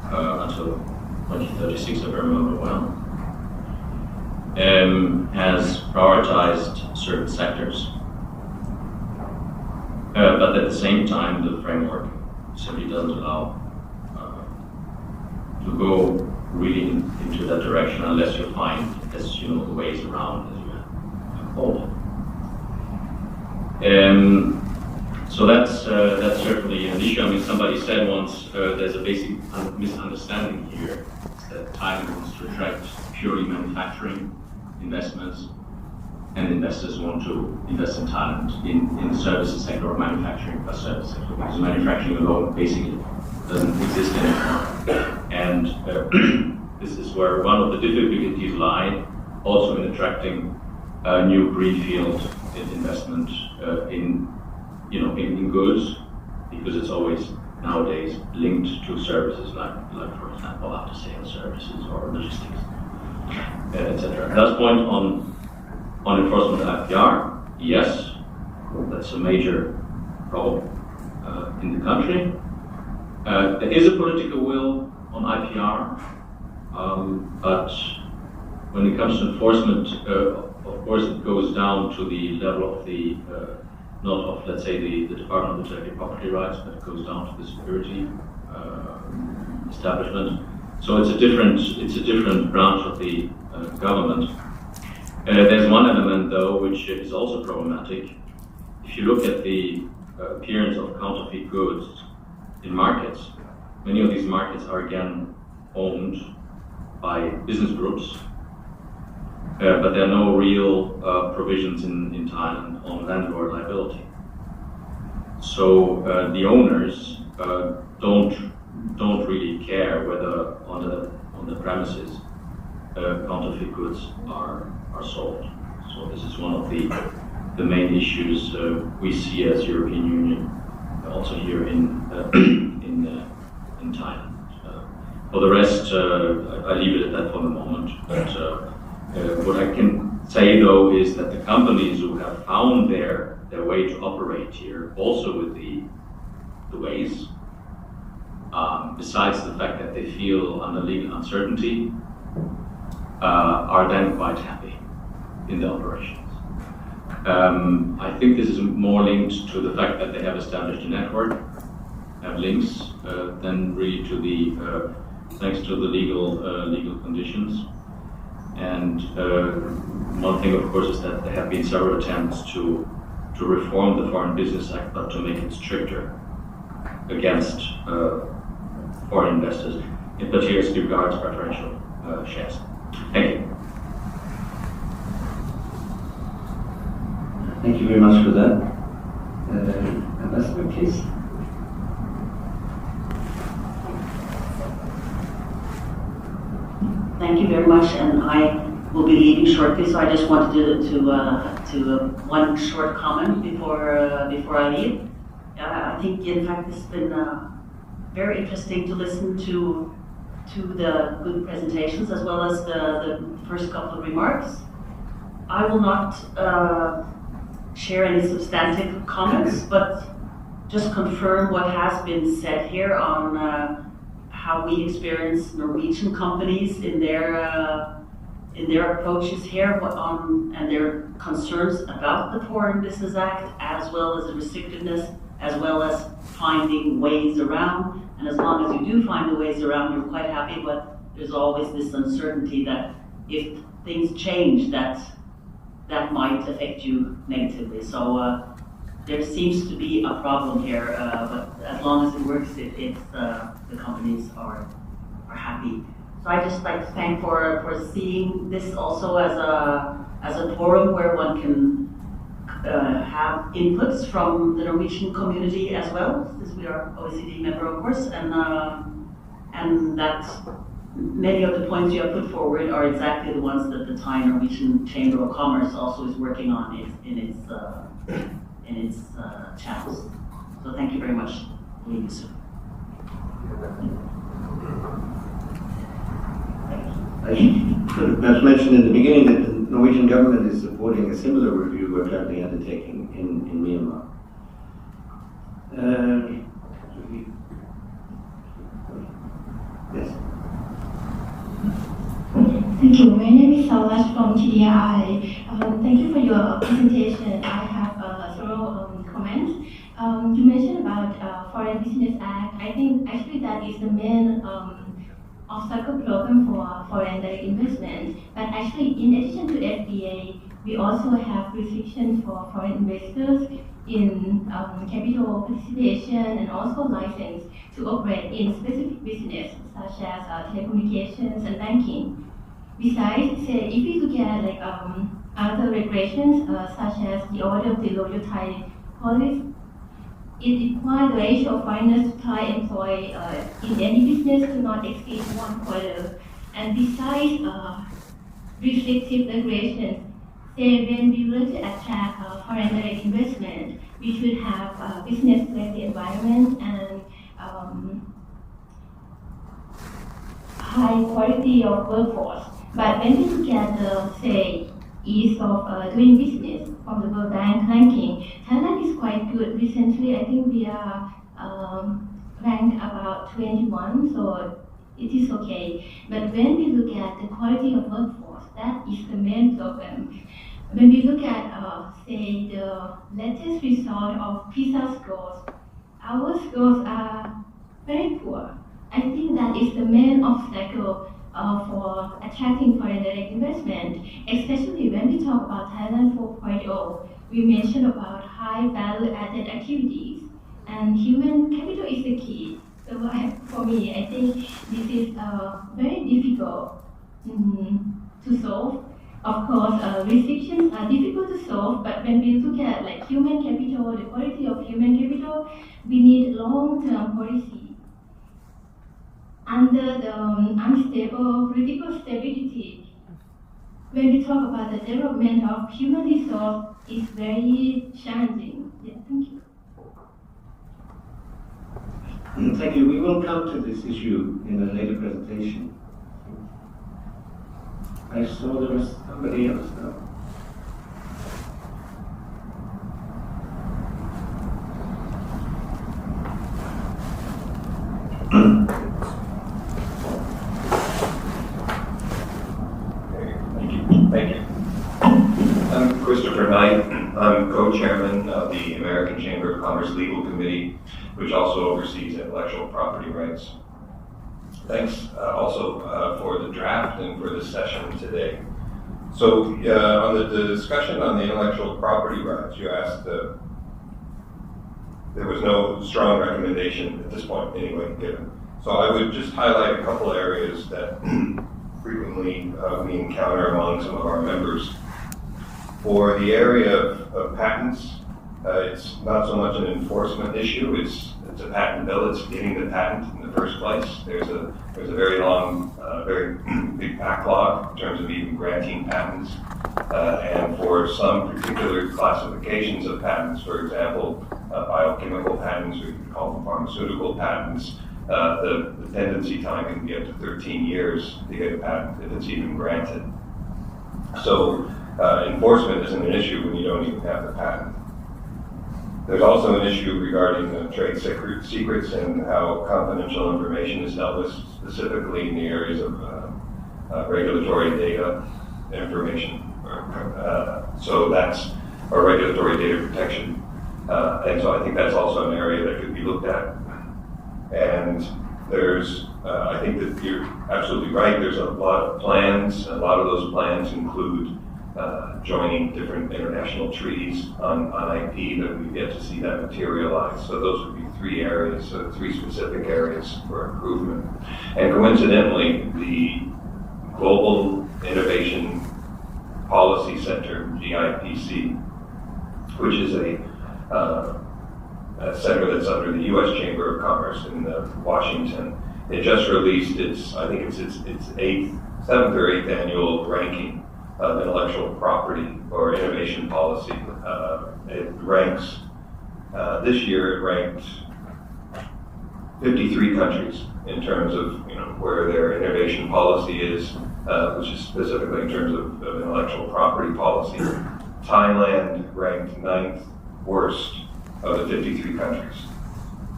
until 2036, if I remember well. Has prioritized certain sectors, but at the same time, the framework simply doesn't allow to go really into that direction unless you find, as the ways around, as you have called it. So that's certainly an issue. Somebody said once there's a basic misunderstanding here, that Thailand wants to attract purely manufacturing investments, and investors want to invest in Thailand in the services sector or manufacturing plus service sector, because manufacturing alone basically doesn't exist anymore. And this is where one of the difficulties lie, also in attracting new greenfield investment in goods, because it's always nowadays linked to services like for example after sales services or logistics, etc. Last point on enforcement of IPR, yes, that's a major problem in the country. There is a political will on IPR, but when it comes to enforcement, of course it goes down to the level of the, not of, let's say, the Department of Intellectual Property Rights, but it goes down to the security establishment. So it's a different branch of the government. There's one element, though, which is also problematic. If you look at the appearance of counterfeit goods in markets, many of these markets are again owned by business groups, but there are no real provisions in Thailand on landlord liability. So the owners don't don't really care whether on the premises counterfeit goods are sold. So this is one of the main issues we see as European Union, also here in Thailand. For the rest, I leave it at that for the moment. But what I can say though is that the companies who have found their way to operate here, also with the ways, besides the fact that they feel under legal uncertainty, are then quite happy in the operations. I think this is more linked to the fact that they have established a network, have links, than really to the thanks to the legal conditions. And one thing, of course, is that there have been several attempts to reform the Foreign Business Act, but to make it stricter against foreign investors, in particular as regards preferential shares. Thank you. Thank you very much for that. Ambassador, please. Thank you very much, and I will be leaving shortly, so I just wanted to one short comment before I leave. I think, in fact, it's been very interesting to listen to the good presentations as well as the first couple of remarks. I will not share any substantive comments, but just confirm what has been said here on how we experience Norwegian companies in their approaches here and their concerns about the Foreign Business Act, as well as the restrictiveness, as well as finding ways around. And as long as you do find the ways around, you're quite happy, but there's always this uncertainty that if things change, that might affect you negatively. So there seems to be a problem here, but as long as it works, the companies are happy. So I just like to thank for seeing this also as a forum where one can have inputs from the Norwegian community as well, since we are OECD member, of course, and that many of the points you have put forward are exactly the ones that the Thai Norwegian Chamber of Commerce also is working on in its channels. So thank you very much, Lisa. I should perhaps mention in the beginning that the Norwegian government is supporting a similar review we're currently undertaking in Myanmar. Yes. Thank you. My name is Salash from TDI. Thank you for your presentation. I have several comments. You mentioned about Foreign Business Act. I think actually that is the main obstacle problem for foreign direct investment. But actually, in addition to FTA, we also have restrictions for foreign investors in capital participation and also license to operate in specific business such as telecommunications and banking. Besides, say, if we look at like other regulations such as the order of the local Thai policy, it requires the ratio of foreigners to Thai employee in any business to not exceed 1/4. And besides restrictive regulations, say when we want to attract foreign direct investment, we should have business-friendly environment and high quality of workforce. But when we look at the, say, ease of doing business from the World Bank ranking, Thailand is quite good. Recently, I think we are ranked about 21, so it is okay. But when we look at the quality of workforce, that is the main problem. When we look at, say, the latest result of PISA scores, our scores are very poor. I think that is the main obstacle for attracting foreign direct investment, especially when we talk about Thailand 4.0. We mentioned about high value-added activities, and human capital is the key. So for me, I think this is very difficult to solve. Of course, restrictions are difficult to solve, but when we look at like human capital, the quality of human capital, we need long-term policy. under the unstable political stability, when we talk about the development of human resource, it's very challenging. Yeah, thank you. Thank you. We will come to this issue in a later presentation. I saw there was somebody else now. Thank you. I'm Christopher Knight. I'm co-chairman of the American Chamber of Commerce Legal Committee, which also oversees intellectual property rights. Thanks also for the draft and for the session today. So on the discussion on the intellectual property rights, you asked, there was no strong recommendation at this point anyway given. So I would just highlight a couple areas that frequently we encounter among some of our members. For the area of patents, it's not so much an enforcement issue, it's a patent bill, it's getting the patent in the first place. There's a very long, very big backlog in terms of even granting patents. And for some particular classifications of patents, for example, biochemical patents, or you can call them pharmaceutical patents, the pendency time can be up to 13 years to get a patent if it's even granted. So enforcement isn't an issue when you don't even have the patent. There's also an issue regarding trade secrets and how confidential information is dealt with, specifically in the areas of regulatory data information. So that's our regulatory data protection. And so I think that's also an area that could be looked at. And there's, I think that you're absolutely right, there's a lot of plans. A lot of those plans include joining different international treaties on IP that we've yet to see that materialize. So those would be three areas, three specific areas for improvement. And coincidentally, the Global Innovation Policy Center, GIPC, which is a center that's under the U.S. Chamber of Commerce in Washington, it just released its, I think it's its seventh or eighth annual ranking of intellectual property or innovation policy. It ranks, this year it ranked 53 countries in terms of where their innovation policy is, which is specifically in terms of intellectual property policy. Thailand ranked 9th worst of the 53 countries.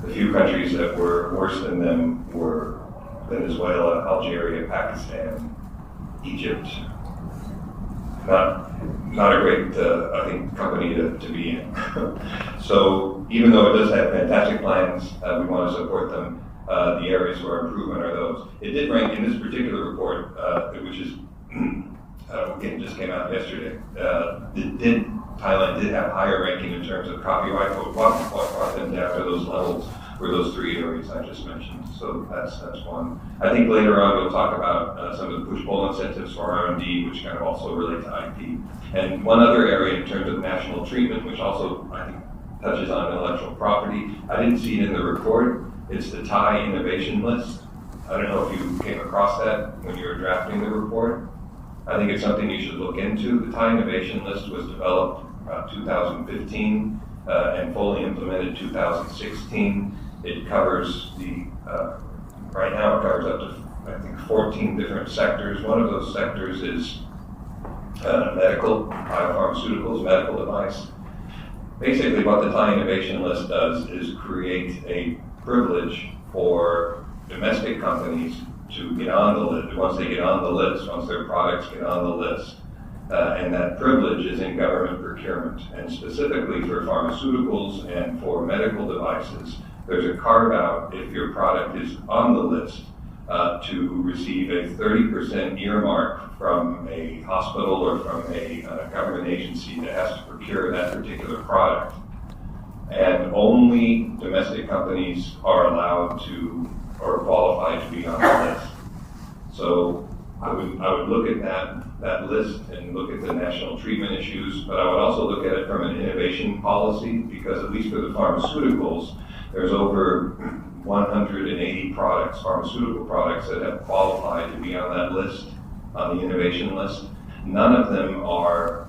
The few countries that were worse than them were Venezuela, Algeria, Pakistan, Egypt. Not a great, I think, company to be in. So even though it does have fantastic plans, we want to support them. The areas where improvement are those. It did rank in this particular report, which is again just came out yesterday. Thailand did have higher ranking in terms of copyright, but what brought them down to those levels were those three areas I just mentioned. So that's one. I think later on we'll talk about some of the push-pull incentives for R&D, which kind of also relate to IP. And one other area in terms of national treatment, which also I think touches on intellectual property. I didn't see it in the report. It's the Thai innovation list. I don't know if you came across that when you were drafting the report. I think it's something you should look into. The Thai innovation list was developed around 2015 and fully implemented 2016. It covers right now it covers up to, I think, 14 different sectors. One of those sectors is medical, biopharmaceuticals, medical device. Basically what the Thai innovation list does is create a privilege for domestic companies to get on the list. Once they get on the list, once their products get on the list, and that privilege is in government procurement, and specifically for pharmaceuticals and for medical devices, there's a carve out if your product is on the list to receive a 30% earmark from a hospital or from a government agency that has to procure that particular product. And only domestic companies are allowed to or qualified to be on the list. So I would look at that list and look at the national treatment issues, but I would also look at it from an innovation policy, because at least for the pharmaceuticals, there's over 180 products, pharmaceutical products, that have qualified to be on that list, on the innovation list. None of them are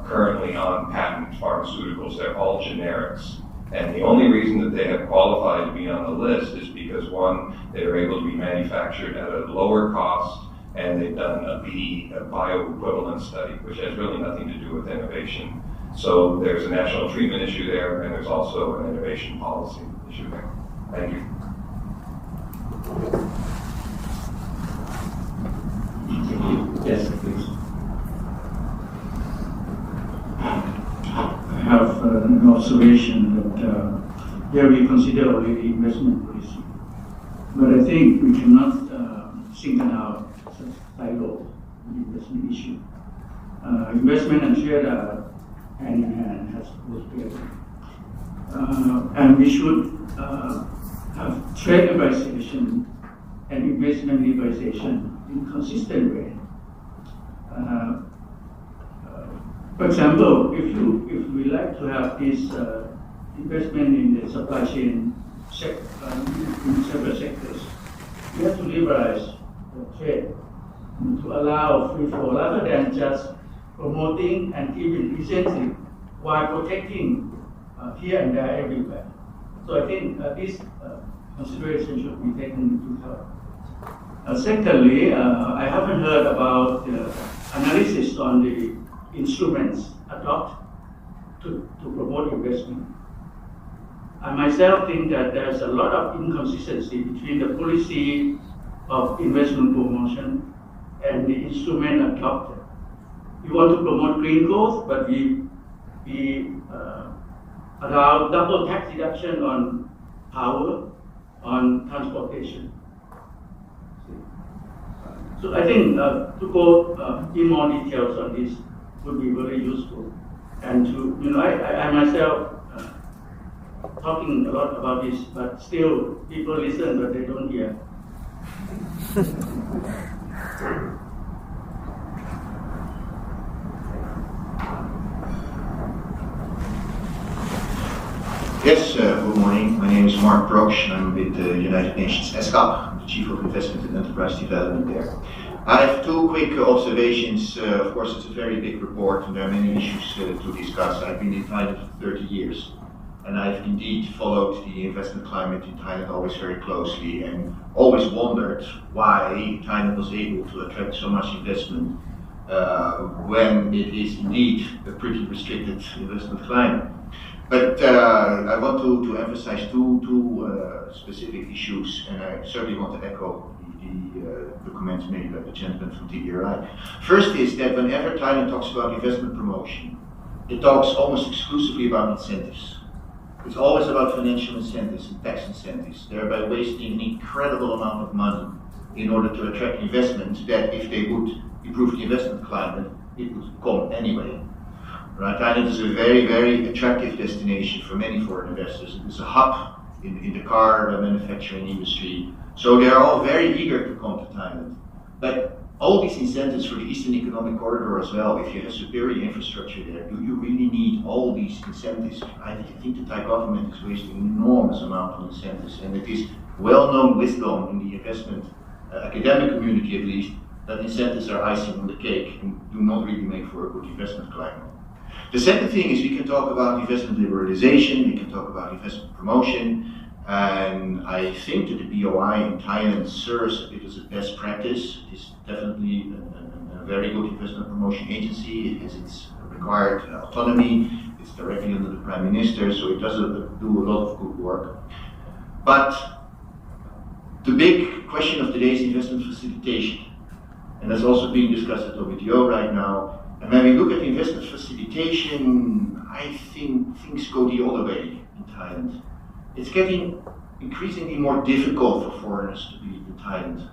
currently on patent pharmaceuticals. They're all generics. And the only reason that they have qualified to be on the list is because, one, they are able to be manufactured at a lower cost, and they've done a bioequivalence study, which has really nothing to do with innovation. So there's a national treatment issue there, and there's also an innovation policy issue there. Thank you. Yes, please. I have an observation that here we consider already investment policy, but I think we cannot single out such silo investment issue. Investment and trade are hand in hand, has both together. And we should have trade liberalization and investment liberalization in a consistent way. For example, if we like to have this investment in the supply chain in several sectors, we have to liberalize the trade to allow free flow rather than just promoting and giving incentive while protecting here and there everywhere. So I think this consideration should be taken into account. Secondly, I haven't heard about the analysis on the instruments adopted to promote investment. I myself think that there's a lot of inconsistency between the policy of investment promotion and the instrument adopted. We want to promote green growth, but we allow double tax deduction on power, on transportation. So I think to go in more details on this would be very useful. And to, I myself talking a lot about this, but still people listen, but they don't hear. Yes, good morning. My name is Mark Broch. I'm with the United Nations ESCAP, the Chief of Investment and Enterprise Development there. I have two quick observations. Of course, it's a very big report and there are many issues to discuss. I've been in Thailand for 30 years and I've indeed followed the investment climate in Thailand always very closely and always wondered why Thailand was able to attract so much investment when it is indeed a pretty restricted investment climate. But I want to emphasize two specific issues, and I certainly want to echo the comments made by the gentleman from TDRI. First is that whenever Thailand talks about investment promotion, it talks almost exclusively about incentives. It's always about financial incentives and tax incentives, thereby wasting an incredible amount of money in order to attract investment that, if they would improve the investment climate, it would come anyway. Right, Thailand is a very, very attractive destination for many foreign investors. It's a hub in the car manufacturing industry. So they are all very eager to come to Thailand. But all these incentives for the Eastern Economic Corridor as well, if you have superior infrastructure there, do you really need all these incentives? I think the Thai government is wasting an enormous amount on incentives, and it is well-known wisdom in the investment academic community at least, that incentives are icing on the cake and do not really make for a good investment climate. The second thing is we can talk about investment liberalization, we can talk about investment promotion, and I think that the BOI in Thailand serves a bit as a best practice. It is definitely a very good investment promotion agency. It has its required autonomy, it's directly under the Prime Minister, so it does do a lot of good work. But the big question of today is investment facilitation, and that's also being discussed at WTO right now. And when we look at investment facilitation, I think things go the other way in Thailand. It's getting increasingly more difficult for foreigners to be in Thailand,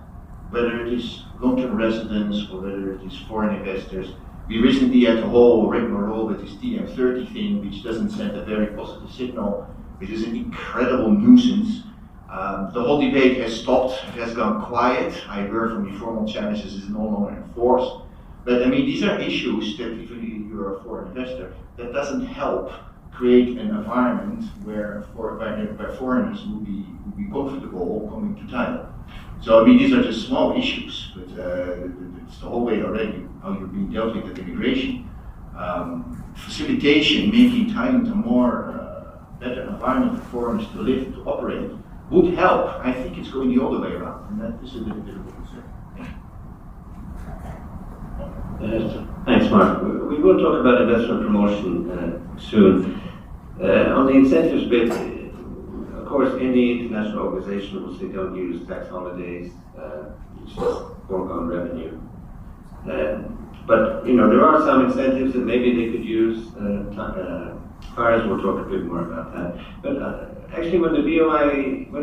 whether it is long-term residents or whether it is foreign investors. We recently had a whole rigmarole with this TM30 thing, which doesn't send a very positive signal, which is an incredible nuisance. The whole debate has stopped, it has gone quiet. I heard from informal channels this is no longer enforced. But I mean, these are issues that even if you're a foreign investor, that doesn't help create an environment where foreigners will be comfortable coming to Thailand. So I mean, these are just small issues, but it's the whole way already how you're being dealt with immigration. Facilitation, making Thailand a more better environment for foreigners to live, to operate, would help. I think it's going the other way around, and that is a little bit of a concern. Thanks, Mark. We will talk about investment promotion soon. On the incentives bit, of course, any international organization will say don't use tax holidays, it's just foregone revenue. But there are some incentives that maybe they could use. Fires will talk a bit more about that. But actually, when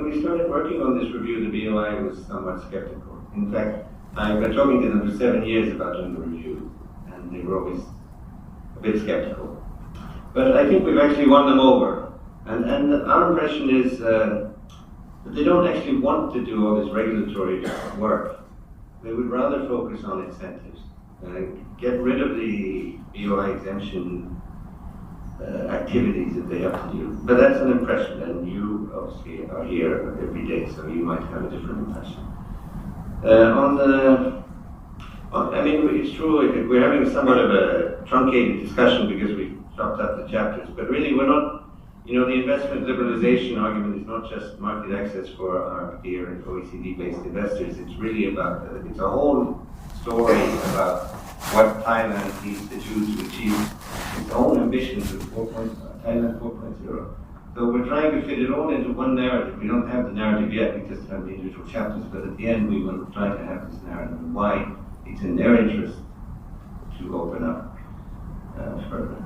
we started working on this review, the BOI was somewhat skeptical. In fact, I've been talking to them for 7 years about doing the review, and they were always a bit skeptical. But I think we've actually won them over. And our impression is that they don't actually want to do all this regulatory work. They would rather focus on incentives. Get rid of the BOI exemption activities that they have to do. But that's an impression, and you obviously are here every day, so you might have a different impression. It's true, we're having somewhat of a truncated discussion because we chopped up the chapters, but really we're not, the investment liberalization argument is not just market access for our dear OECD-based investors, it's really about, it's a whole story about what Thailand needs to do to achieve its own ambitions of Thailand 4.0. So we're trying to fit it all into one narrative. We don't have the narrative yet, we just have the individual chapters, but at the end we will try to have this narrative and why it's in their interest to open up further.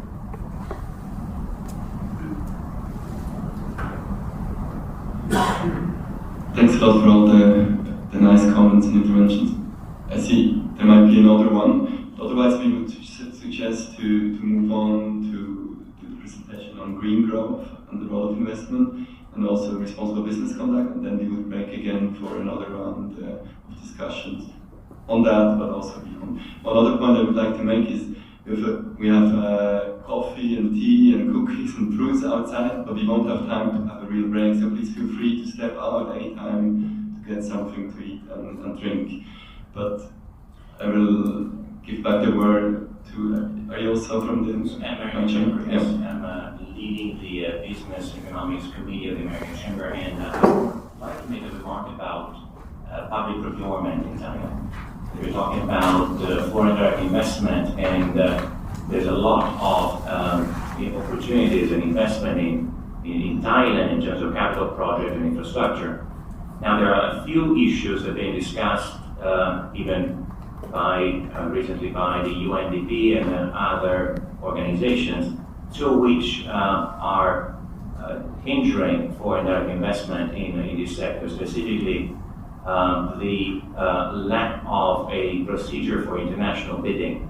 Thanks a lot for all the nice comments and interventions. I see there might be another one. Otherwise, we would suggest to move on to the presentation on green growth and the role of investment, and also responsible business conduct, and then we would break again for another round of discussions on that, but also beyond. One other point I would like to make is we have coffee and tea and cookies and fruits outside, but we won't have time to have a real break, so please feel free to step out anytime to get something to eat and drink. But I will give back the word to, are you also from the American Chamber? Yes, I'm leading the Business Economics Committee of the American Chamber, and I would like to make a remark about public procurement in Thailand. We're talking about foreign direct investment, and there's a lot of opportunities and investment in Thailand in terms of capital projects and infrastructure. Now, there are a few issues that have been discussed even recently by the UNDP and other organizations, two of which are hindering foreign direct investment in this sector, specifically the lack of a procedure for international bidding,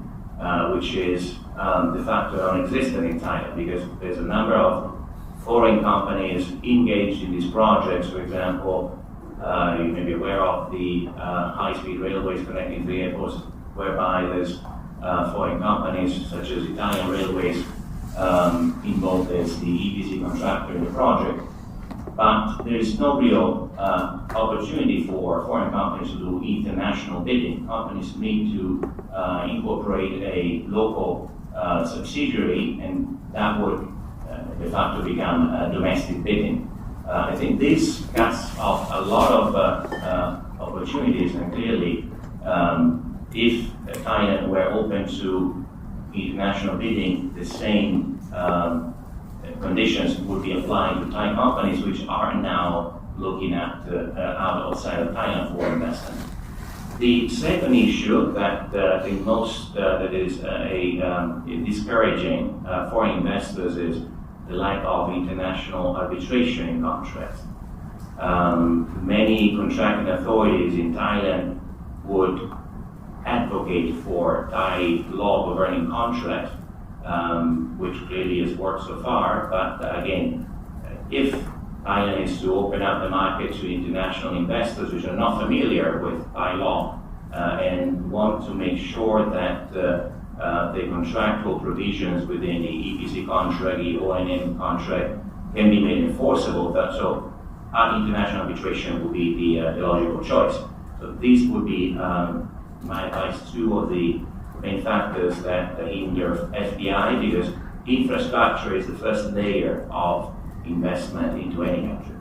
which is de facto non-existent in Thailand, because there's a number of foreign companies engaged in these projects. For example, you may be aware of the high-speed railways connecting the airports, whereby there's foreign companies such as Italian Railways involved as the EPC contractor in the project. But there is no real opportunity for foreign companies to do international bidding. Companies need to incorporate a local subsidiary, and that would de facto become domestic bidding. I think this cuts off a lot of opportunities, and clearly, if Thailand were open to international bidding, the same conditions would be applied to Thai companies, which are now looking at outside of Thailand for investment. The second issue that I think that is discouraging foreign investors is the lack of international arbitration in contracts. Many contracting authorities in Thailand would advocate for Thai law governing contracts, which clearly has worked so far, but again, if Thailand is to open up the market to international investors which are not familiar with Thai law and want to make sure that the contractual provisions within the EPC contract, the O&M contract, can be made enforceable. So international arbitration would be the logical choice. So these would be my advice, two of the main factors that hinder FDI, because infrastructure is the first layer of investment into any country.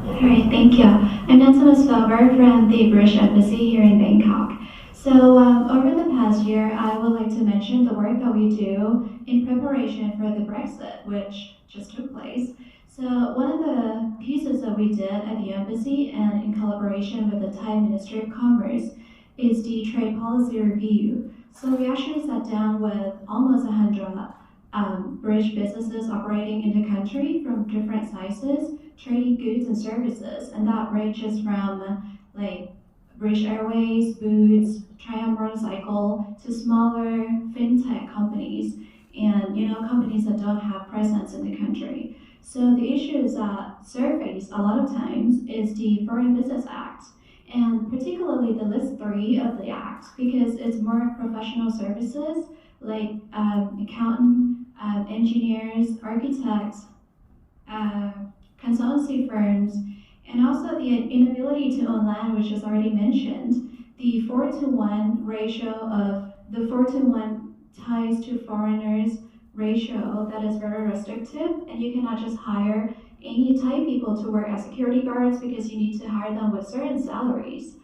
All right, thank you. I'm Natsuma Swaber from the British Embassy here in Bangkok. So over the past year, I would like to mention the work that we do in preparation for the Brexit, which just took place. So one of the pieces that we did at the embassy and in collaboration with the Thai Ministry of Commerce is the trade policy review. So we actually sat down with almost 100 British businesses operating in the country from different sizes, trading goods and services, and that ranges from like British Airways, Boots, Triumph Motorcycle, to smaller fintech companies and companies that don't have presence in the country. So the issues that surface a lot of times is the Foreign Business Act, and particularly the list 3 of the act, because it's more professional services like accountant, engineers, architects, consultancy firms, and also the inability to own land, which is already mentioned, the 4-to-1 ratio of the 4-to-1 ties to foreigners ratio that is very restrictive, and you cannot just hire any Thai people to work as security guards because you need to hire them with certain salaries.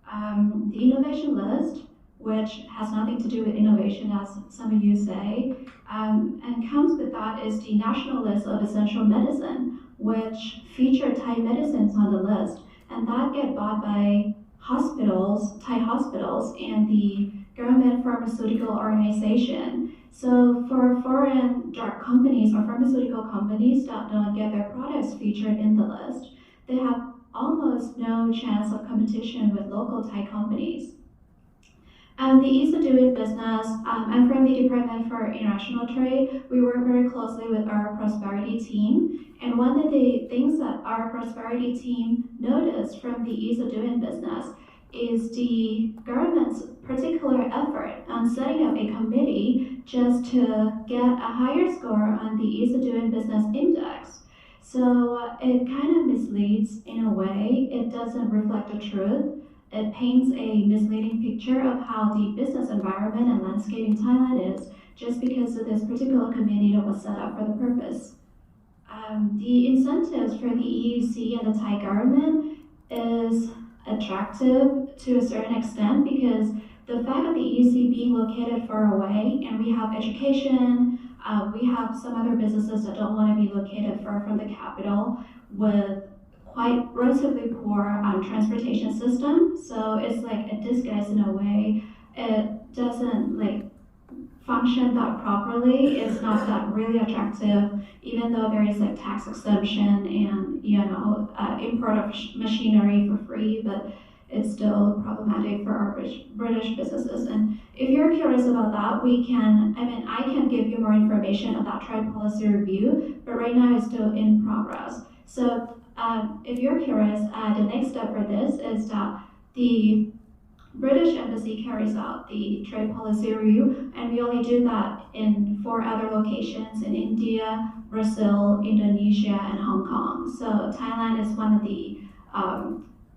The innovation list, which has nothing to do with innovation, as some of you say, and comes with that is the national list of essential medicine, which feature Thai medicines on the list, and that get bought by hospitals, Thai hospitals, and the government pharmaceutical organization. So for foreign drug companies or pharmaceutical companies that don't get their products featured in the list, they have almost no chance of competition with local Thai companies. The ease of doing business, I'm from the Department for International Trade. We work very closely with our prosperity team. And one of the things that our prosperity team noticed from the ease of doing business is the government's particular effort on setting up a committee just to get a higher score on the ease of doing business index. So it kind of misleads in a way. It doesn't reflect the truth. It paints a misleading picture of how the business environment and landscape in Thailand is, just because of this particular committee that was set up for the purpose. The incentives for the EUC and the Thai government is attractive to a certain extent, because the fact of the EUC being located far away, and we have education, we have some other businesses that don't want to be located far from the capital with quite relatively poor transportation system. So it's like a disguise in a way. It doesn't like function that properly. It's not that really attractive, even though there is like tax exemption and import of machinery for free, but it's still problematic for our British businesses. And if you're curious about that, I can give you more information on that trade policy review, but right now it's still in progress. So if you're curious, the next step for this is that the British Embassy carries out the trade policy review, and we only do that in 4 other locations in India, Brazil, Indonesia, and Hong Kong. So Thailand is one of the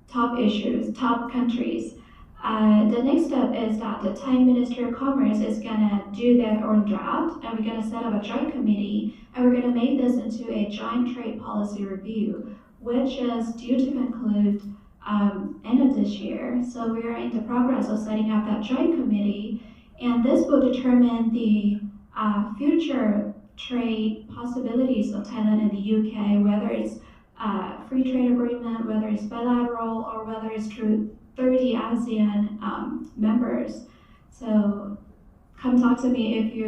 top countries. The next step is that the Thai Ministry of Commerce is gonna do their own draft, and we're gonna set up a joint committee, and we're gonna make this into a joint trade policy review, which is due to conclude end of this year. So we are in the progress of setting up that joint committee, and this will determine the future trade possibilities of Thailand and the UK, whether it's free trade agreement, whether it's bilateral, or whether it's through 30 ASEAN members. So come talk to me if you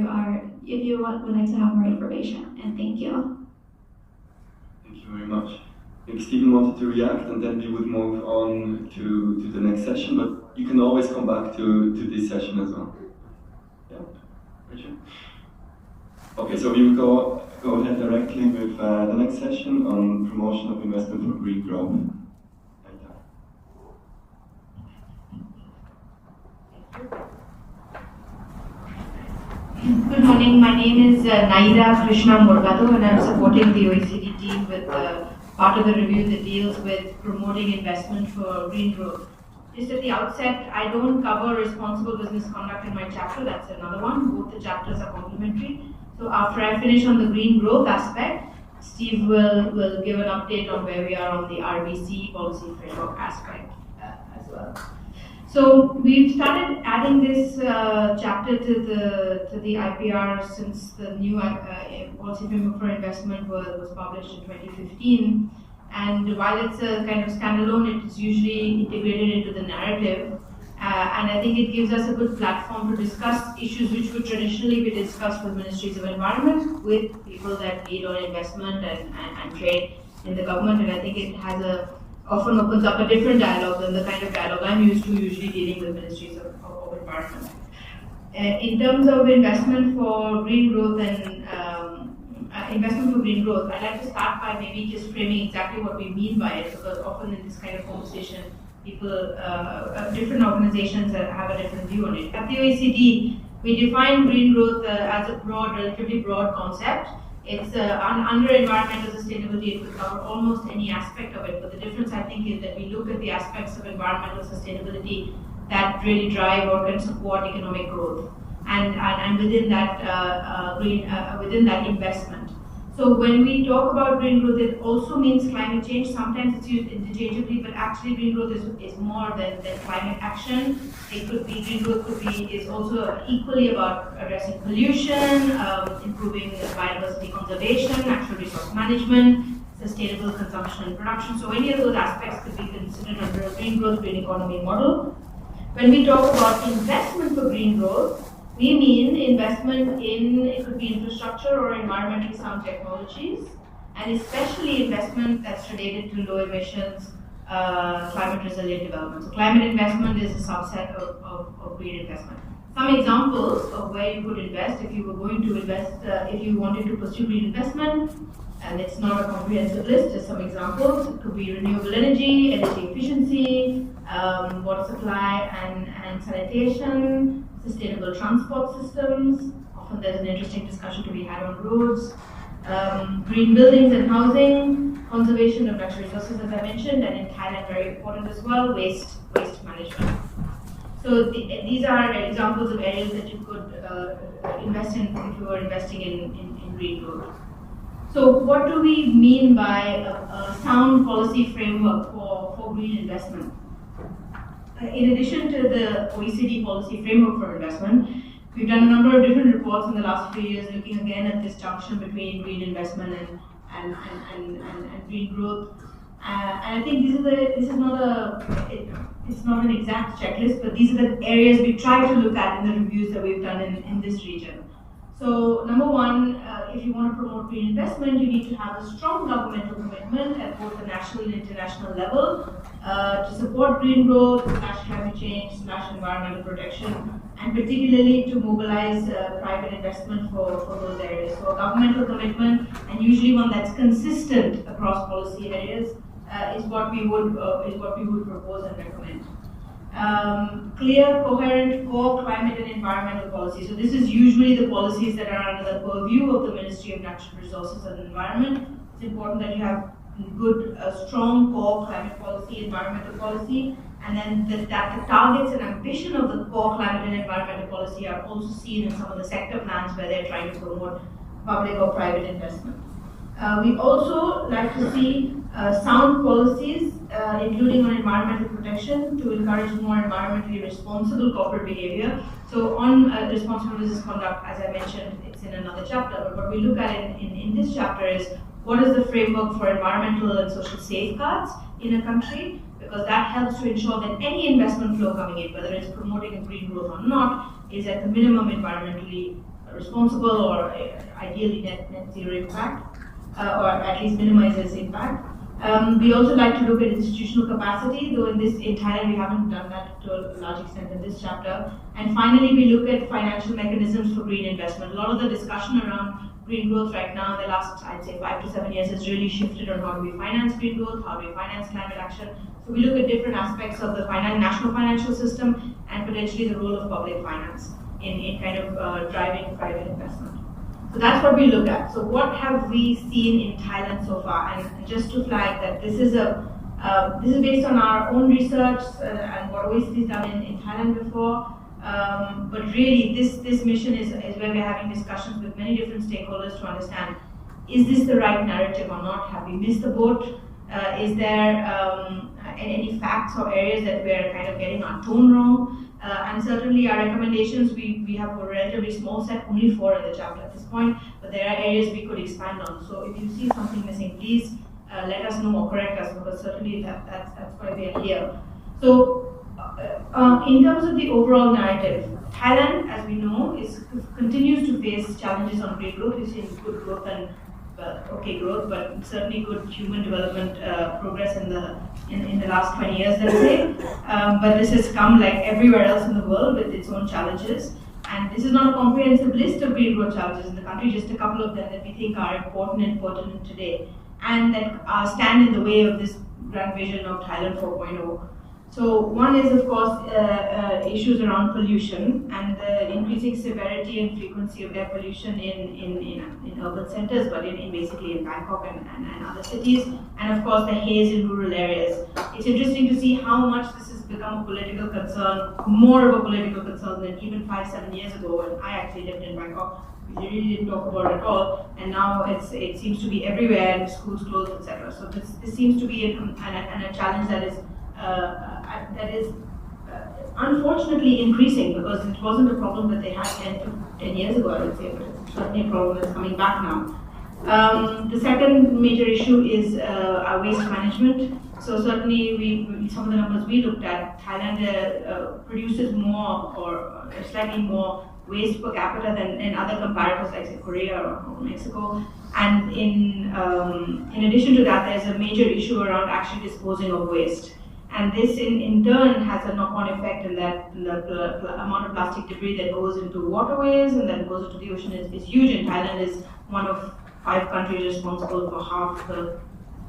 would like to have more information, and thank you. Thank you very much. I think Stephen wanted to react, and then we would move on to the next session, but you can always come back to this session as well. Yeah, Richard? Okay, so we will go go ahead directly with the next session on promotion of investment for green growth. Good morning. My name is Naida Krishna Morgado, and I'm supporting the OECD team with part of the review that deals with promoting investment for green growth. Just at the outset, I don't cover responsible business conduct in my chapter. That's another one. Both the chapters are complementary. So after I finish on the green growth aspect, Steve will give an update on where we are on the RBC policy framework aspect as well. So we've started adding this chapter to the IPR since the new policy framework for investment was published in 2015. And while it's a kind of standalone, it's usually integrated into the narrative. And I think it gives us a good platform to discuss issues which would traditionally be discussed with ministries of environment, with people that lead on investment and trade in the government. And I think it has often opens up a different dialogue than the kind of dialogue I'm used to usually dealing with ministries of environment. In terms of investment for green growth and I'd like to start by maybe just framing exactly what we mean by it, because often in this kind of conversation, people, different organizations have a different view on it. At the OECD, we define green growth as a relatively broad concept. It's under environmental sustainability, it could cover almost any aspect of it, but the difference I think is that we look at the aspects of environmental sustainability that really drive or can support economic growth, and within that investment. So when we talk about green growth, it also means climate change. Sometimes it's used interchangeably, but actually green growth is more than climate action. Green growth is also equally about addressing pollution, improving biodiversity conservation, natural resource management, sustainable consumption and production. So any of those aspects could be considered under a green growth, green economy model. When we talk about investment for green growth, we mean investment in, it could be infrastructure or environmentally sound technologies, and especially investment that's related to low emissions, climate resilient development. So climate investment is a subset of green investment. Some examples of where you could invest if you were going to invest, if you wanted to pursue green investment, and it's not a comprehensive list, just some examples. It could be renewable energy, energy efficiency, water supply and sanitation, sustainable transport systems. Often there's an interesting discussion to be had on roads, green buildings and housing, conservation of natural resources, as I mentioned, and in Thailand, very important as well, waste management. So these are examples of areas that you could invest in if you were investing in green growth. So what do we mean by a sound policy framework for green investment? In addition to the OECD policy framework for investment, we've done a number of different reports in the last few years looking again at this junction between green investment and green growth. And I think it's not an exact checklist, but these are the areas we try to look at in the reviews that we've done in this region. So number one, if you want to promote green investment, you need to have a strong governmental commitment at both the national and international level to support green growth, climate change, environmental protection, and particularly to mobilize private investment for those areas. So a governmental commitment, and usually one that's consistent across policy areas, is what we would propose and recommend. Clear, coherent core climate and environmental policy. So this is usually the policies that are under the purview of the Ministry of Natural Resources and Environment. It's important that you have good, strong core climate policy, environmental policy, and then that the targets and ambition of the core climate and environmental policy are also seen in some of the sector plans where they're trying to promote public or private investment. We also like to see sound policies, including on environmental protection, to encourage more environmentally responsible corporate behavior. So on responsible business conduct, as I mentioned, it's in another chapter, but what we look at in this chapter is what is the framework for environmental and social safeguards in a country, because that helps to ensure that any investment flow coming in, whether it's promoting a green growth or not, is at the minimum environmentally responsible or ideally net zero impact, or at least minimizes impact. We also like to look at institutional capacity, though in Thailand we haven't done that to a large extent in this chapter. And finally, we look at financial mechanisms for green investment. A lot of the discussion around green growth right now in the last, I'd say, 5 to 7 years has really shifted on how do we finance green growth, how do we finance climate action. So we look at different aspects of the national financial system and potentially the role of public finance in kind of driving private investment. So that's what we look at. So what have we seen in Thailand so far? And just to flag that this is based on our own research and what OECD has done in Thailand before. But really, this mission is where we're having discussions with many different stakeholders to understand, is this the right narrative or not? Have we missed the boat? Is there any facts or areas that we're kind of getting our tone wrong? And certainly our recommendations, we have a relatively small set, only 4 in the chapter at this point, but there are areas we could expand on. So if you see something missing, please let us know or correct us, because certainly that's why we are here. So in terms of the overall narrative, Thailand, as we know, continues to face challenges on green growth. We've seen good growth and okay growth, but certainly good human development progress in the last 20 years, let's say. But this has come like everywhere else in the world with its own challenges. And this is not a comprehensive list of green growth challenges in the country, just a couple of them that we think are important and pertinent today, and that stand in the way of this grand vision of Thailand 4.0. So one is, of course, issues around pollution and the increasing severity and frequency of air pollution in urban centers, but basically in Bangkok and other cities, and of course the haze in rural areas. It's interesting to see how much this has become a political concern, more of a political concern than even 5-7 years ago when I actually lived in Bangkok. We really didn't talk about it at all, and now it seems to be everywhere, and schools closed, etc. So this seems to be a challenge that is unfortunately increasing, because it wasn't a problem that they had 10 years ago, I would say, but it's certainly a problem that's coming back now. The second major issue is our waste management. So certainly, some of the numbers we looked at, Thailand produces more or slightly more waste per capita than in other comparators like say Korea or Mexico. And in addition to that, there's a major issue around actually disposing of waste. And this in turn has a knock-on effect in that the amount of plastic debris that goes into waterways and then goes into the ocean is huge. And Thailand is one of 5 countries responsible for half the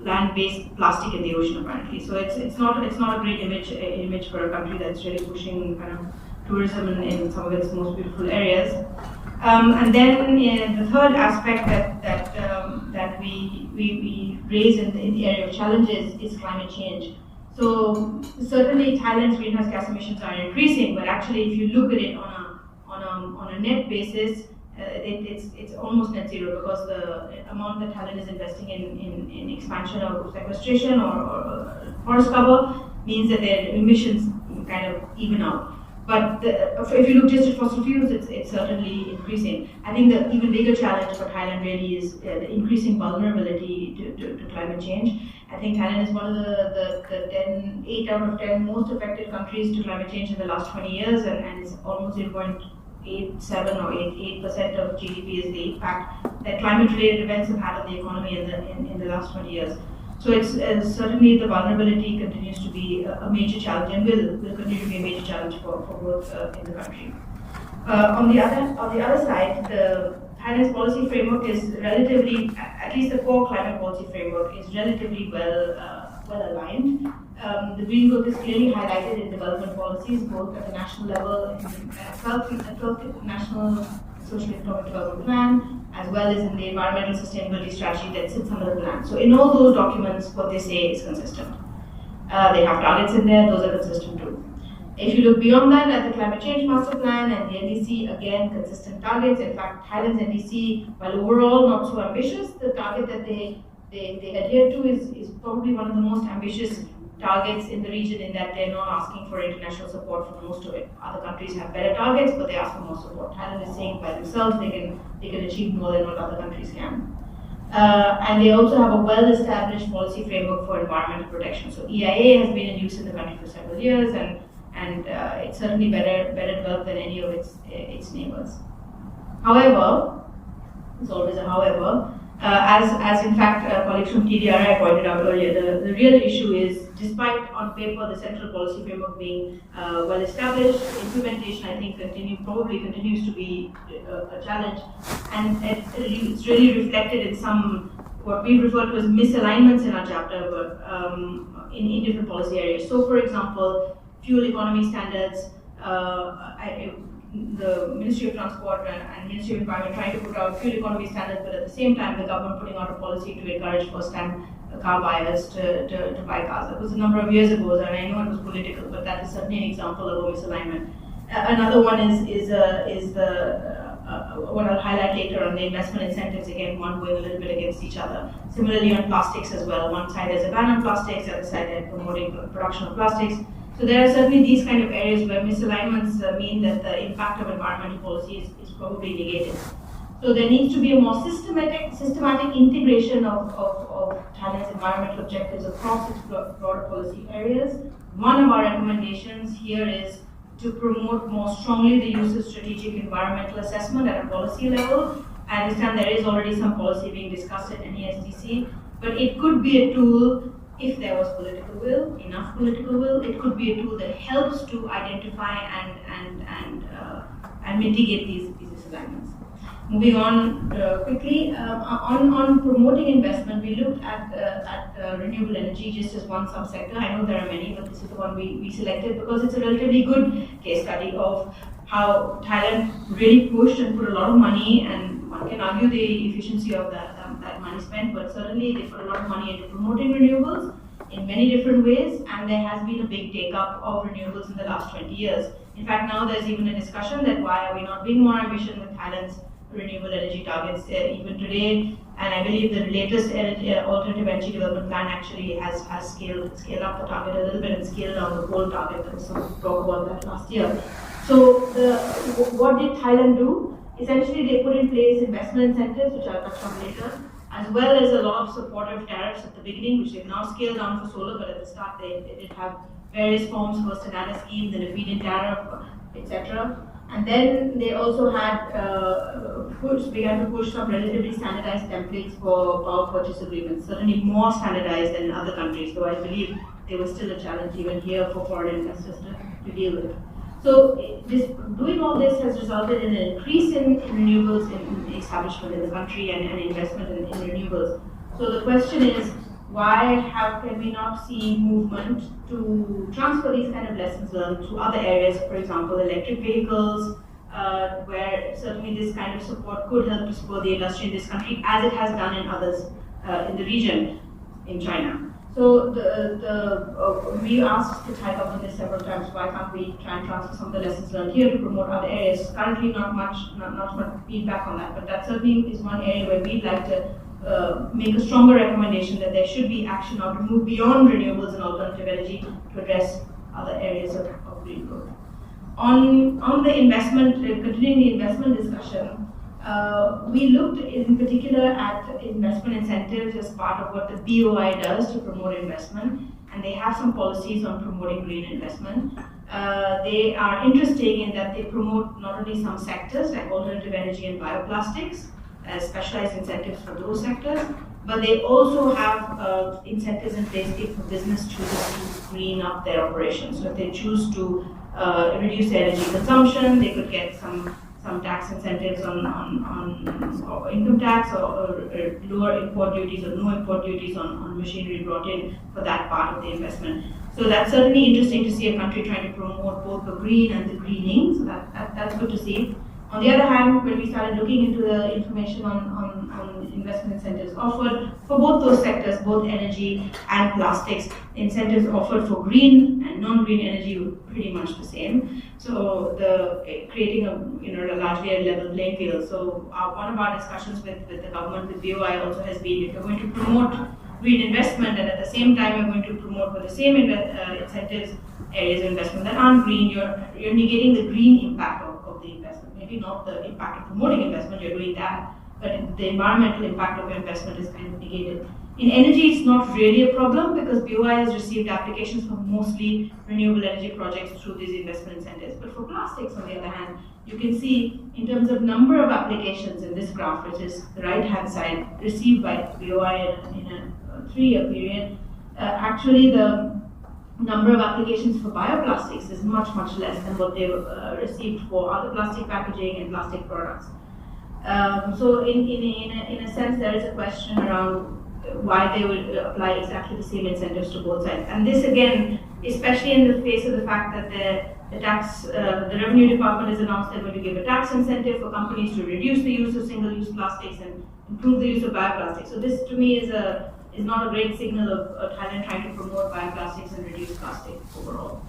land-based plastic in the ocean, apparently. So it's not a great image for a country that's really pushing kind of tourism in some of its most beautiful areas. And then the third aspect that we raise in the area of challenges is climate change. So certainly Thailand's greenhouse gas emissions are increasing, but actually if you look at it on a net basis, it's almost net zero, because the amount that Thailand is investing in expansion of sequestration or forest cover means that their emissions kind of even out. But if you look just at fossil fuels, it's certainly increasing. I think the even bigger challenge for Thailand really is the increasing vulnerability to climate change. I think Thailand is one of the 8 out of 10 most affected countries to climate change in the last 20 years, and it's almost 0.87 or 8% of GDP is the impact that climate-related events have had on the economy in the last 20 years. So it's certainly the vulnerability continues to be a major challenge, and will continue to be a major challenge for growth in the country. On the other side, the Thailand's policy framework is relatively, at least the core climate policy framework is relatively well aligned. The green growth is clearly highlighted in development policies, both at the national level, in the 12th National Social Economic Development Plan, as well as in the environmental sustainability strategy that sits under the plan. So in all those documents, what they say is consistent. They have targets in there, those are consistent too. If you look beyond that, at the Climate Change Master Plan and the NDC, again, consistent targets. In fact, Thailand's NDC, while overall not so ambitious, the target that they adhere to is probably one of the most ambitious targets in the region, in that they're not asking for international support for most of it. Other countries have better targets, but they ask for more support. Thailand is saying by themselves they can achieve more than what other countries can. And they also have a well-established policy framework for environmental protection. So EIA has been in use in the country for several years, and it's certainly better developed than any of its neighbors. However, there's always a however, As in fact colleagues from TDRI pointed out earlier, the real issue is, despite on paper the central policy framework being well established, implementation I think probably continues to be a challenge, and it's really reflected in some what we refer to as misalignments in our chapter, but in different policy areas. So, for example, fuel economy standards. The Ministry of Transport and Ministry of Environment trying to put out fuel economy standards, but at the same time the government putting out a policy to encourage first-time car buyers to buy cars. That was a number of years ago, and I know it was political, but that is certainly an example of a misalignment. Another one is what I'll highlight later on the investment incentives, again one going a little bit against each other. Similarly on plastics as well, one side there's a ban on plastics, the other side they're promoting production of plastics. So there are certainly these kind of areas where misalignments mean that the impact of environmental policy is probably negated. So there needs to be a more systematic integration of Thailand's environmental objectives across its broader policy areas. One of our recommendations here is to promote more strongly the use of strategic environmental assessment at a policy level. I understand there is already some policy being discussed at NESDC, but it could be a tool. If there was political will, enough political will, it could be a tool that helps to identify and mitigate these misalignments. Moving on quickly, on promoting investment, we looked at renewable energy just as one subsector. I know there are many, but this is the one we selected because it's a relatively good case study of how Thailand really pushed and put a lot of money, and one can argue the efficiency of that money spent, but certainly they put a lot of money into promoting renewables in many different ways, and there has been a big take-up of renewables in the last 20 years. In fact, now there's even a discussion that why are we not being more ambitious with Thailand's renewable energy targets even today, and I believe the latest alternative energy development plan actually has scaled up the target a little bit and scaled down the coal target. There was some talk about that last year. So what did Thailand do? Essentially, they put in place investment incentives, which I'll touch on later, as well as a lot of supportive tariffs at the beginning, which they've now scaled down for solar, but at the start they did have various forms, first an ADA scheme, then a feed-in tariff, etc. And then they also had began to push some relatively standardized templates for power purchase agreements, certainly more standardized than in other countries, though I believe they were still a challenge even here for foreign investors to deal with. So doing all this has resulted in an increase in renewables in establishment in the country and investment in renewables. So the question is, why can we not see movement to transfer these kind of lessons learned to other areas, for example, electric vehicles, where certainly this kind of support could help to support the industry in this country, as it has done in others in the region, in China. So we asked the Thai government this several times, why can't we try and transfer some of the lessons learned here to promote other areas? Currently not much feedback on that, but that certainly is one area where we'd like to make a stronger recommendation that there should be action now to move beyond renewables and alternative energy to address other areas of green growth. On the investment, continuing the investment discussion, we looked in particular at investment incentives as part of what the BOI does to promote investment, and they have some policies on promoting green investment. They are interesting in that they promote not only some sectors like alternative energy and bioplastics, specialized incentives for those sectors, but they also have incentives in place if a business chooses to green up their operations. So if they choose to reduce their energy consumption, they could get some tax incentives on income tax or lower import duties or no import duties on machinery brought in for that part of the investment. So that's certainly interesting to see a country trying to promote both the green and the greening, so that's good to see. On the other hand, when we started looking into the information on investment incentives offered for both those sectors, both energy and plastics, incentives offered for green and non-green energy were pretty much the same. So creating a largely a level playing field. So one of our discussions with the government, with BOI also has been, if you're going to promote green investment and at the same time you're going to promote for the same incentives areas of investment that aren't green, you're negating the green impact of the investment. Maybe not the impact of promoting investment, you're doing that, but the environmental impact of your investment is kind of negated. In energy, it's not really a problem because BOI has received applications for mostly renewable energy projects through these investment incentives. But for plastics, on the other hand, you can see in terms of number of applications in this graph, which is the right-hand side, received by BOI in a 3-year period, actually the number of applications for bioplastics is much, much less than what they received for other plastic packaging and plastic products. So in a sense, there is a question around why they would apply exactly the same incentives to both sides. And this again, especially in the face of the fact that the Revenue Department has announced they're going to give a tax incentive for companies to reduce the use of single-use plastics and improve the use of bioplastics. So this to me is not a great signal of Thailand trying to promote bioplastics and reduce plastic overall.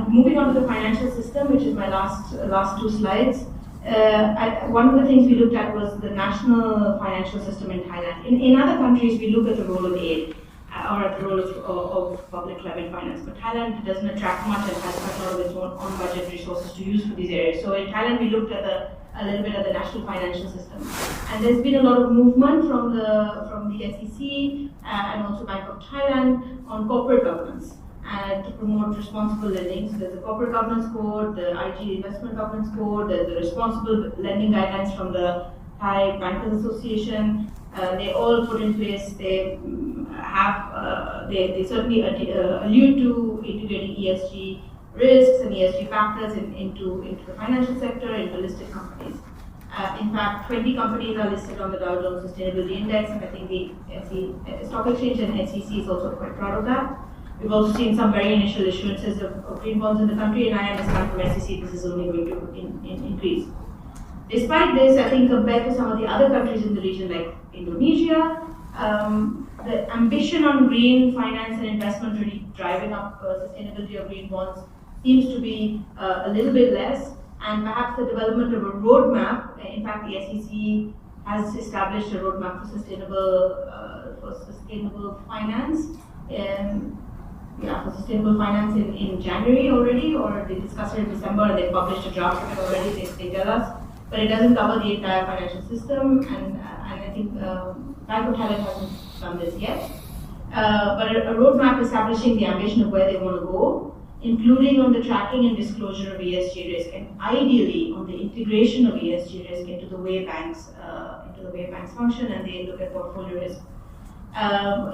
Moving on to the financial system, which is my last 2 slides. One of the things we looked at was the national financial system in Thailand. In other countries, we look at the role of aid or at the role of public climate finance, but Thailand doesn't attract much and has quite a lot of its own budget resources to use for these areas. So in Thailand, we looked at a little bit at the national financial system, and there's been a lot of movement from the SEC and also Bank of Thailand on corporate governance. To promote responsible lending. So there's the Corporate Governance Code, the IG Investment Governance Code, there's the responsible lending guidelines from the Thai Bankers Association. They all put in place, they certainly allude to integrating ESG risks and ESG factors into the financial sector, into listed companies. In fact, 20 companies are listed on the Dow Jones Sustainability Index, and I think the Stock Exchange and SEC is also quite proud of that. We've also seen some very initial issuances of green bonds in the country, and I understand from SEC this is only going to increase. Despite this, I think compared to some of the other countries in the region like Indonesia, the ambition on green finance and investment really driving up sustainability of green bonds seems to be a little bit less, and perhaps the development of a roadmap. In fact, the SEC has established a roadmap for sustainable finance. For sustainable finance in January already, or they discussed it in December and they published a draft of it already, they tell us. But it doesn't cover the entire financial system, and I think Bank of Thailand hasn't done this yet. But a roadmap establishing the ambition of where they want to go, including on the tracking and disclosure of ESG risk, and ideally on the integration of ESG risk into the way banks function and they look at portfolio risk.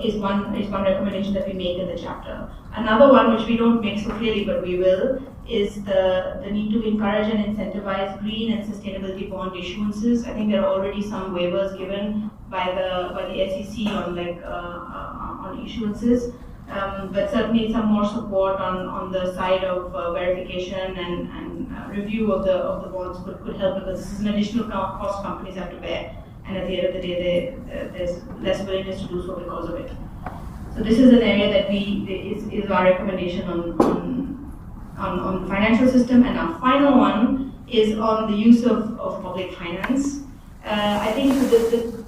Is one recommendation that we make in the chapter. Another one, which we don't make so clearly, but we will, is the need to encourage and incentivize green and sustainability bond issuances. I think there are already some waivers given by the SEC on issuances, but certainly some more support on the side of verification and review of the bonds could help, because this is an additional cost companies have to bear. And at the end of the day, there's less willingness to do so because of it. So this is an area that is our recommendation on the financial system. And our final one is on the use of public finance. I think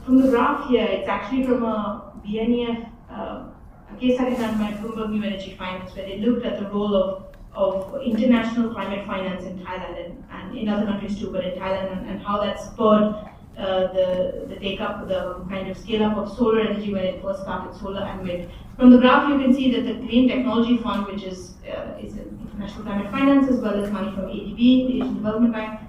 from the graph here, it's actually from a BNEF a case study done by Bloomberg New Energy Finance, where they looked at the role of international climate finance in Thailand and in other countries too, but in Thailand, and how that spurred the take-up, the kind of scale-up of solar energy when it first started, solar and wind. From the graph, you can see that the Green Technology Fund, which is international climate finance, as well as money from ADB, the Asian Development Bank,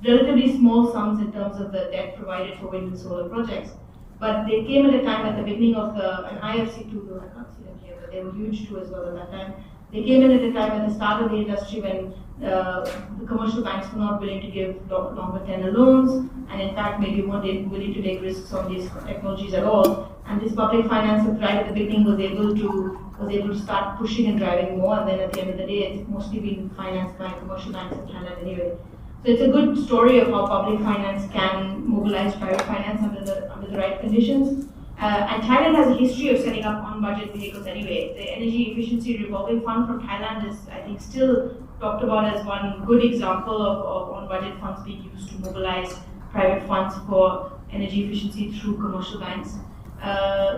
relatively small sums in terms of the debt provided for wind and solar projects. But they came at a time at the beginning of and IFC too, though I can't see them here, but they were huge too as well at that time. They came in at a time at the start of the industry when the commercial banks were not willing to give longer tenor loans, and in fact maybe weren't willing to take risks on these technologies at all. And this public finance right at the beginning was able to start pushing and driving more, and then at the end of the day, it's mostly been financed by commercial banks in Thailand anyway. So it's a good story of how public finance can mobilize private finance under the right conditions. And Thailand has a history of setting up on-budget vehicles anyway. The Energy Efficiency Revolving Fund from Thailand is, I think, still talked about as one good example of on-budget funds being used to mobilize private funds for energy efficiency through commercial banks.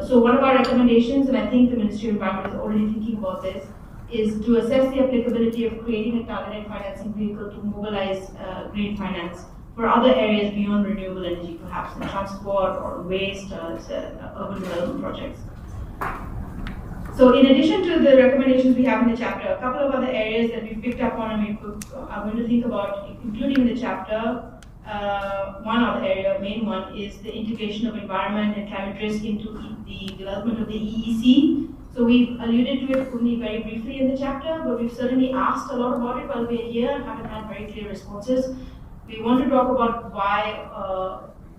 So one of our recommendations, and I think the Ministry of Environment is already thinking about this, is to assess the applicability of creating a targeted financing vehicle to mobilize green finance for other areas beyond renewable energy, perhaps in transport or waste or urban development projects. So in addition to the recommendations we have in the chapter, a couple of other areas that we've picked up on and are going to think about including in the chapter. One other area, main one, is the integration of environment and climate risk into the development of the EEC. So we've alluded to it only very briefly in the chapter, but we've certainly asked a lot about it while we're here and haven't had very clear responses. We want to talk about why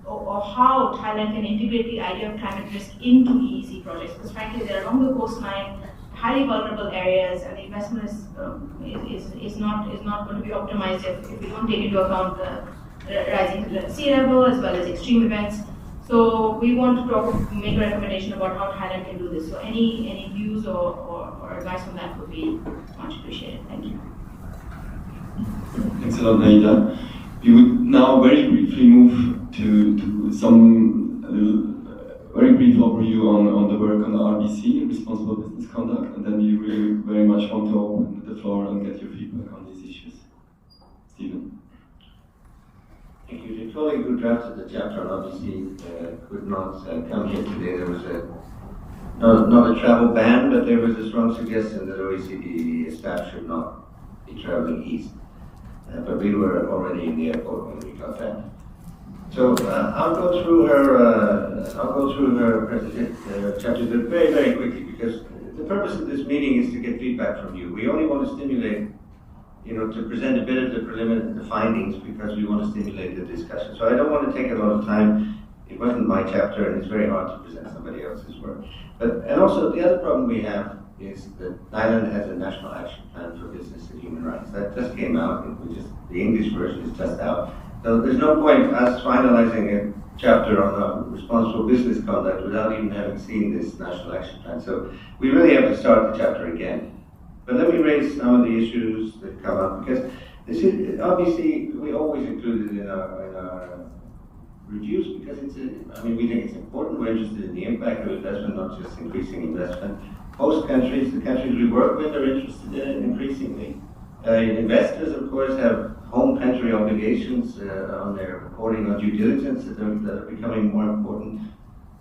or how Thailand can integrate the idea of climate risk into EEC projects, because frankly they're along the coastline, highly vulnerable areas, and the investment is not going to be optimized if we don't take into account the rising sea level as well as extreme events. So we want to make a recommendation about how Thailand can do this. So any views or advice on that would be much appreciated. Thank you. Thanks a lot, Naida. We would now very briefly move to some very brief overview on the work on the RBC, Responsible Business Conduct, and then we really very much want to open the floor and get your feedback on these issues. Stephen. Thank you. The colleague who drafted the chapter on RBC could not come here today. There was not a travel ban, but there was a strong suggestion that OECD staff should not be traveling east. But we were already in the airport when we got that. So I'll go through her chapter very, very quickly, because the purpose of this meeting is to get feedback from you. We only want to stimulate, to present a bit of the preliminary findings, because we want to stimulate the discussion. So I don't want to take a lot of time. It wasn't my chapter, and it's very hard to present somebody else's work. And also the other problem we have is that Thailand has a national action plan for business and human rights. That just came out. The English version is just out. So there's no point us finalizing a chapter on responsible business conduct without even having seen this national action plan. So we really have to start the chapter again. But let me raise some of the issues that come up, because this is obviously we always include it in our reviews, because we think it's important. We're interested in the impact of investment, not just increasing investment. Most countries, the countries we work with, are interested in it increasingly. Investors, of course, have home country obligations on their reporting on due diligence that are becoming more important.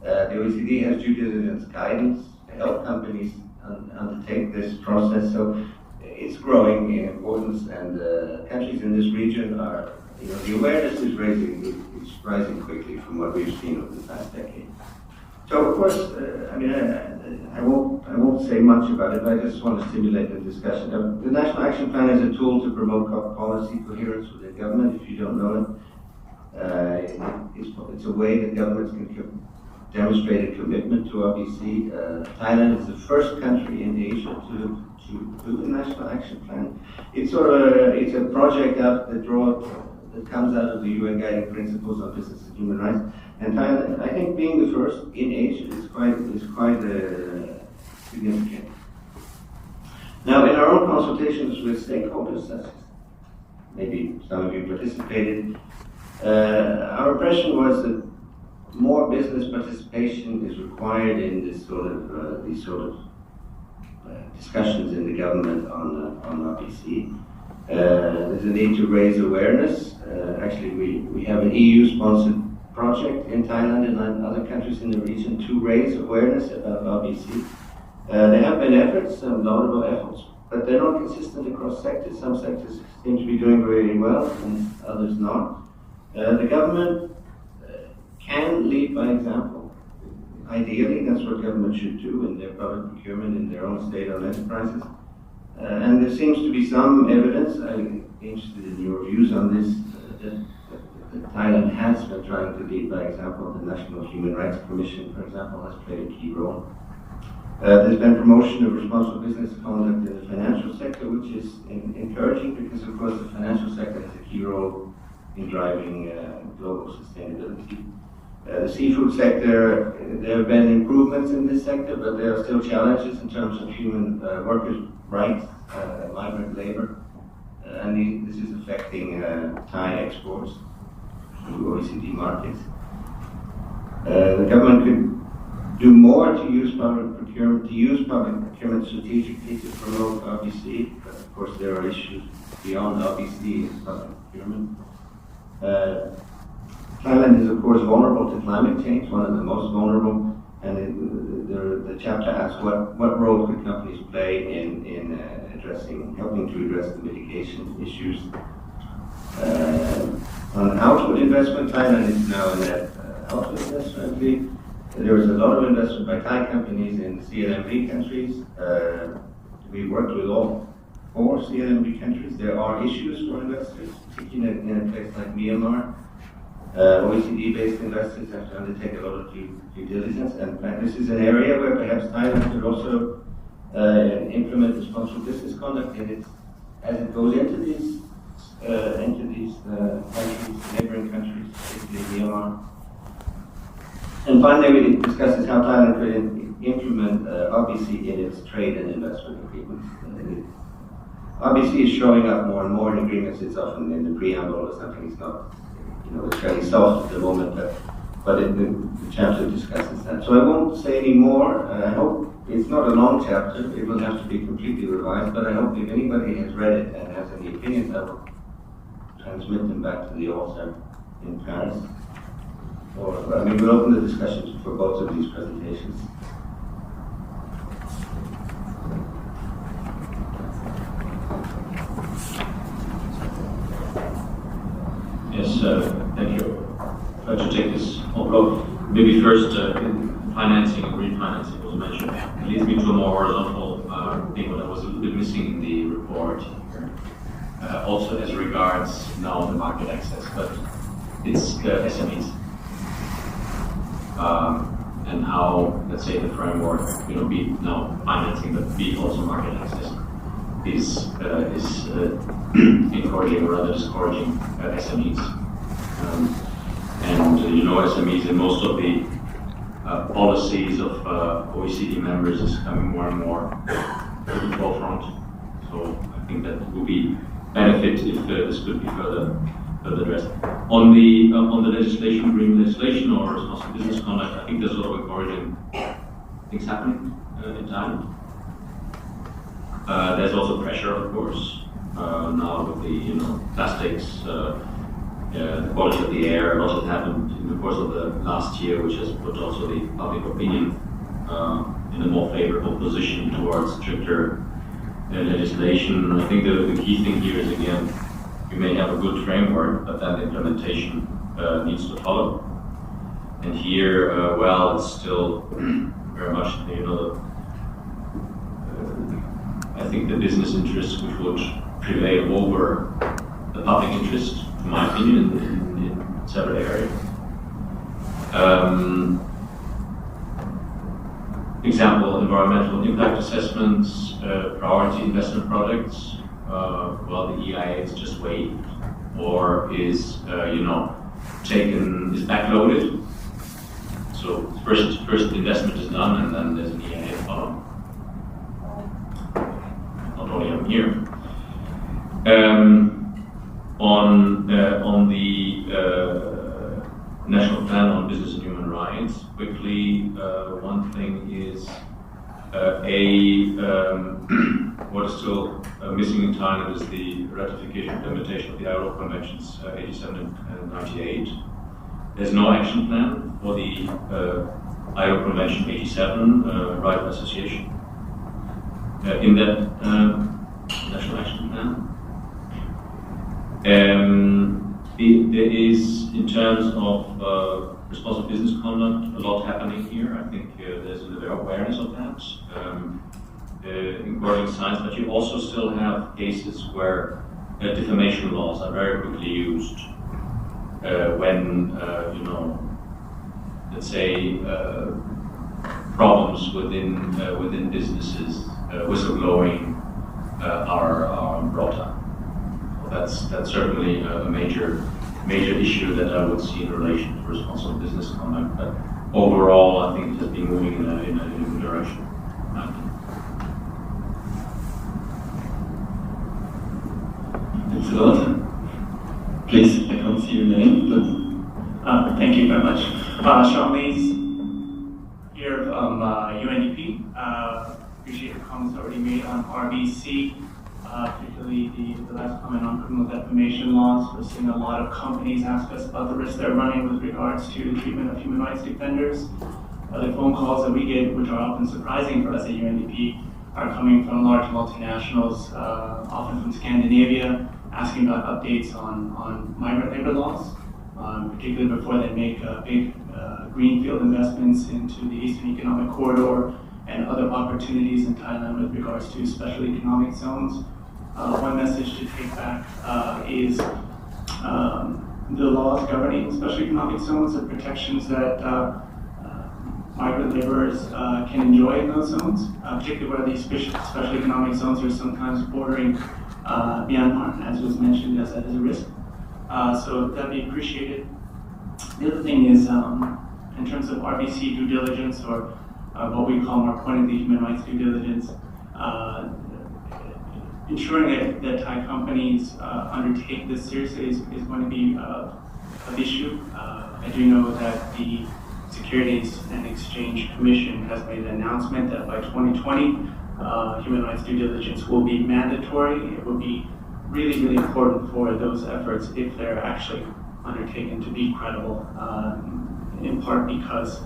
The OECD has due diligence guidance to help companies undertake this process. So it's growing in importance, and countries in this region are, the awareness is rising quickly from what we've seen over the past decade. So of course, I won't say much about it, but I just want to stimulate the discussion. The National Action Plan is a tool to promote policy coherence within government. If you don't know it, it's a way that governments can demonstrate a commitment to RBC. Thailand is the first country in Asia to do the National Action Plan. It's a project that comes out of the UN Guiding Principles on Business and Human Rights. And Thailand, I think, being the first in Asia is quite significant. Now, in our own consultations with stakeholders, maybe some of you participated, our impression was that more business participation is required in these sort of discussions in the government on RBC. There's a need to raise awareness. Actually, we have an EU-sponsored project in Thailand and other countries in the region to raise awareness about RBC. There have been efforts, some laudable efforts, but they're not consistent across sectors. Some sectors seem to be doing very well, and others not. The government can lead by example. Ideally, that's what government should do in their public procurement in their own state-owned enterprises. And there seems to be some evidence, I'm interested in your views on this, that Thailand has been trying to lead by example. The National Human Rights Commission, for example, has played a key role. There's been promotion of responsible business conduct in the financial sector, which is encouraging, because of course the financial sector has a key role in driving global sustainability. The seafood sector, there have been improvements in this sector, but there are still challenges in terms of human workers' rights, migrant labor, and this is affecting Thai exports to OECD markets. The government could do more to use public procurement strategically to promote RBC, but of course there are issues beyond RBC in public procurement. Thailand is, of course, vulnerable to climate change, one of the most vulnerable, and the chapter asks what role could companies play in helping to address the mitigation issues. On outward investment, Thailand is now in that outward investment. There was a lot of investment by Thai companies in CLMV countries. We worked with all 4 CLMV countries. There are issues for investors, particularly in a place like Myanmar. OECD-based investors have to undertake a lot of due diligence, and this is an area where perhaps Thailand could also implement responsible business conduct as it goes into these countries, neighboring countries, particularly Myanmar. And finally, we discusses how Thailand could implement RBC in its trade and investment agreements. RBC is showing up more and more in agreements. It's often in the preamble or something. It's not, it's fairly soft at the moment, but the chapter discusses that. So I won't say any more. I hope it's not a long chapter. It will have to be completely revised, but I hope if anybody has read it and has any opinions, I will transmit them back to the author in Paris. We'll open the discussion for both of these presentations. Yes, thank you. I'd like to take this approach. Maybe first, financing and refinancing was mentioned. It leads me to a more horizontal thing that was a little bit missing in the report here. Also as regards now the market access, but it's SMEs. And how, let's say, the framework, be now financing, but be also market access, is encouraging or rather discouraging SMEs. SMEs in most of the policies of OECD members is coming more and more to the forefront. So I think that would be benefit if this could be further addressed. On the legislation, green legislation or responsible business conduct, I think there's a lot of encouraging things happening in Thailand. There's also pressure, of course, now with the plastics, the quality of the air. A lot has happened in the course of the last year, which has put also the public opinion in a more favorable position towards stricter legislation. I think the key thing here is, again, you may have a good framework, but then the implementation needs to follow. And here, it's still very much, I think the business interests which would prevail over the public interest, in my opinion, in several areas. Example, environmental impact assessments, priority investment projects. The EIA is just waived, or is is backloaded. So first investment is done, and then there's an EIA follow. Not only I'm here. On the National Plan on Business and Human Rights, quickly, one thing is what is still missing in Thailand is the ratification implementation of the ILO Conventions 87 and 98. There's no action plan for the ILO Convention 87, right of association. In that national action plan. There is, in terms of responsible business conduct, a lot happening here. I think there's a awareness of that, encouraging signs, but you also still have cases where defamation laws are very quickly used when, let's say, problems within businesses, whistleblowing are brought up. That's certainly a major issue that I would see in relation to responsible business conduct. But overall, I think it has been moving in a good direction. Thanks a lot. Please, I can't see your name, but thank you very much. Sean Lees here from UNDP. Appreciate the comments already made on RBC. particularly the last comment on criminal defamation laws. We're seeing a lot of companies ask us about the risks they're running with regards to the treatment of human rights defenders. The phone calls that we get, which are often surprising for us at UNDP, are coming from large multinationals, often from Scandinavia, asking about updates on migrant labor laws, particularly before they make big greenfield investments into the Eastern Economic Corridor and other opportunities in Thailand with regards to special economic zones. One message to take back is the laws governing special economic zones, the protections that migrant laborers can enjoy in those zones, particularly where these special economic zones are sometimes bordering Myanmar, as was mentioned as a risk. So that'd be appreciated. The other thing is, in terms of RBC due diligence, or what we call more pointedly human rights due diligence, ensuring that Thai companies undertake this seriously is going to be an issue. I do know that the Securities and Exchange Commission has made an announcement that by 2020, human rights due diligence will be mandatory. It will be really, really important for those efforts if they're actually undertaken to be credible, in part because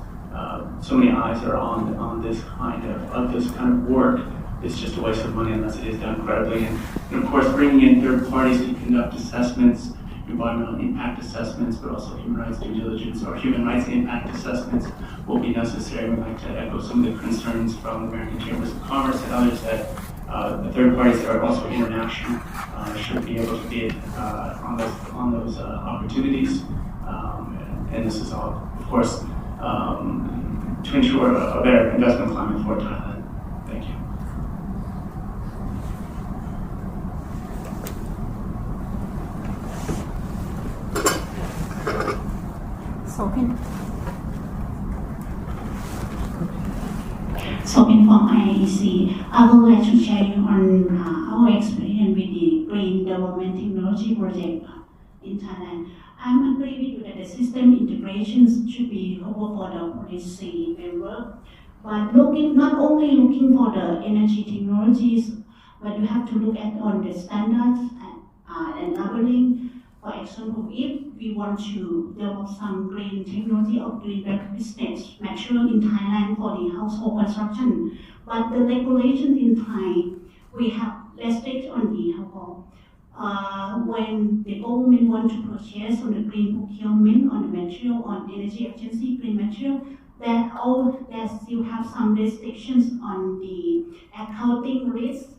so many eyes are on this kind of work. It's just a waste of money unless it is done credibly. And of course, bringing in third parties to conduct assessments, environmental impact assessments, but also human rights due diligence or human rights impact assessments will be necessary. We'd like to echo some of the concerns from the American Chambers of Commerce and others that the third parties that are also international should be able to bid on those opportunities. And this is all, of course, to ensure a better investment climate for Thailand. Thank you. Sophie from IAEC. I would like to share you on our experience with the Green Development Technology Project in Thailand. I'm agree with you that the system integrations should be over for the policy framework, but not only looking for the energy technologies, but you have to look at on the standards and labeling. For example, if we want to develop some green technology or green business mature in Thailand for the household construction, but the regulations in Thai, we have restrictions on the household. When the government want to purchase on the green procurement, on the material, on energy efficiency, green material, there still have some restrictions on the accounting risk,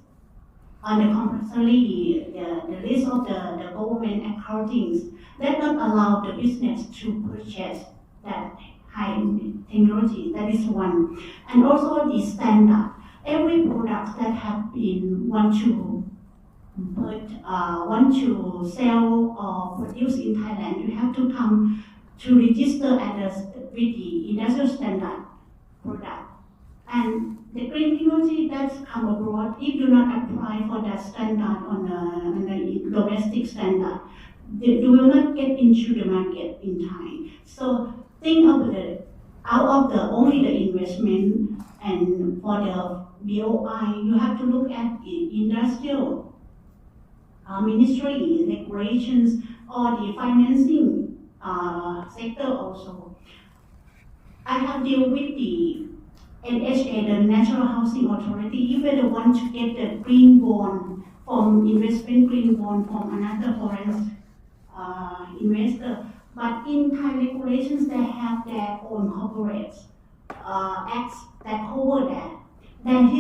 on the compulsory, the list of the government accountings that not allow the business to purchase that high technology. That is one. And also the standard. Every product that have been want to sell or produce in Thailand, you have to come to register with the industrial standard product. And the green technology that's come abroad, if you do not apply for that standard on the domestic standard, you will not get into the market in Thai. So think of only the investment, and for the BOI, you have to look at the industrial ministry regulations or the financing sector also. I have dealt with the NHA, the National Housing Authority. If they want to get the green bond from investment green bond from another foreign investor, but in Thai regulations they have their own corporate acts that cover that. That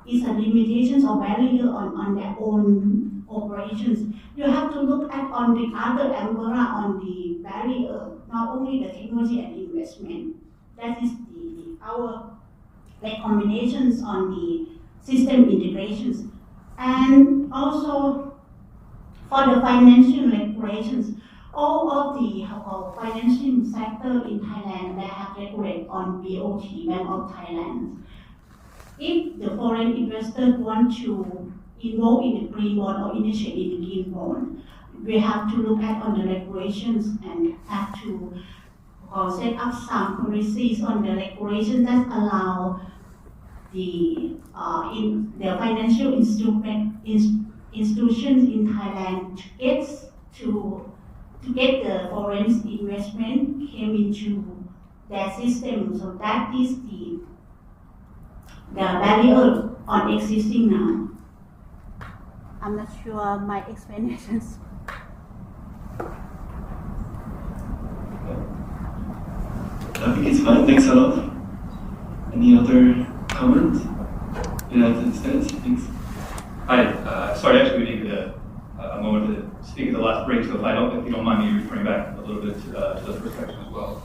is a limitations or barrier on their own operations. You have to look at on the other umbrella on the barrier, not only the technology and investment. That is our recommendations on the system integrations. And also for the financial regulations, all of the financial sector in Thailand, they have regulated on BOT, Bank of Thailand. If the foreign investors want to involve in the green bond or initiate in the green bond, we have to look at on the regulations and have to set up some policies on the regulations that allow the financial institutions in Thailand to get the foreign investment came into their system. So that is the barrier on existing now. I'm not sure my explanations. I think it's fine. Thanks a lot. Any other comments? United States, thanks. Hi, sorry, actually we needed a moment to speak at the last break, so if you don't mind me referring back a little bit to the first section as well.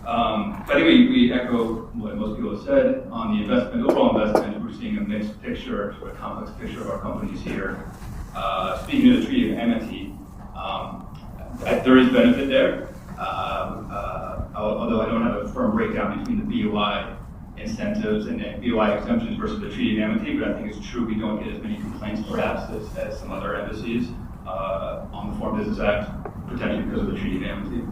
I think we echo what most people have said on the investment, overall investment. We're seeing a mixed picture, sort of complex picture of our companies here. Speaking of the Treaty of Amity, there is benefit there, although I don't have a firm breakdown between the BOI incentives and BOI exemptions versus the Treaty of Amity, but I think it's true we don't get as many complaints perhaps as some other embassies on the Foreign Business Act, potentially because of the Treaty of Amity.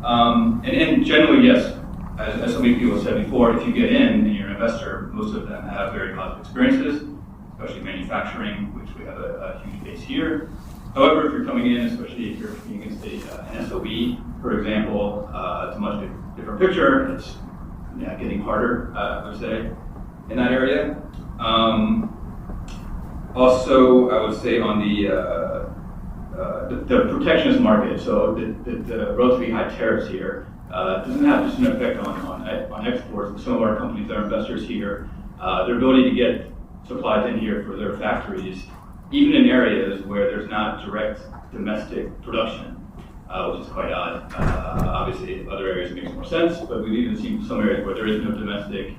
And generally, yes, as so many people have said before, if you get in and you're an investor, most of them have very positive experiences, especially manufacturing, which we have a huge base here. However, if you're coming in, especially if you're competing against an SOE, for example, it's a much different picture. It's getting harder, I would say, in that area. Also, I would say on the protectionist market, so the relatively high tariffs here doesn't have just an effect on exports. Some of our companies that are investors here, their ability to get supplies in here for their factories, even in areas where there's not direct domestic production, which is quite odd. Obviously, other areas it makes more sense, but we've even seen some areas where there is no domestic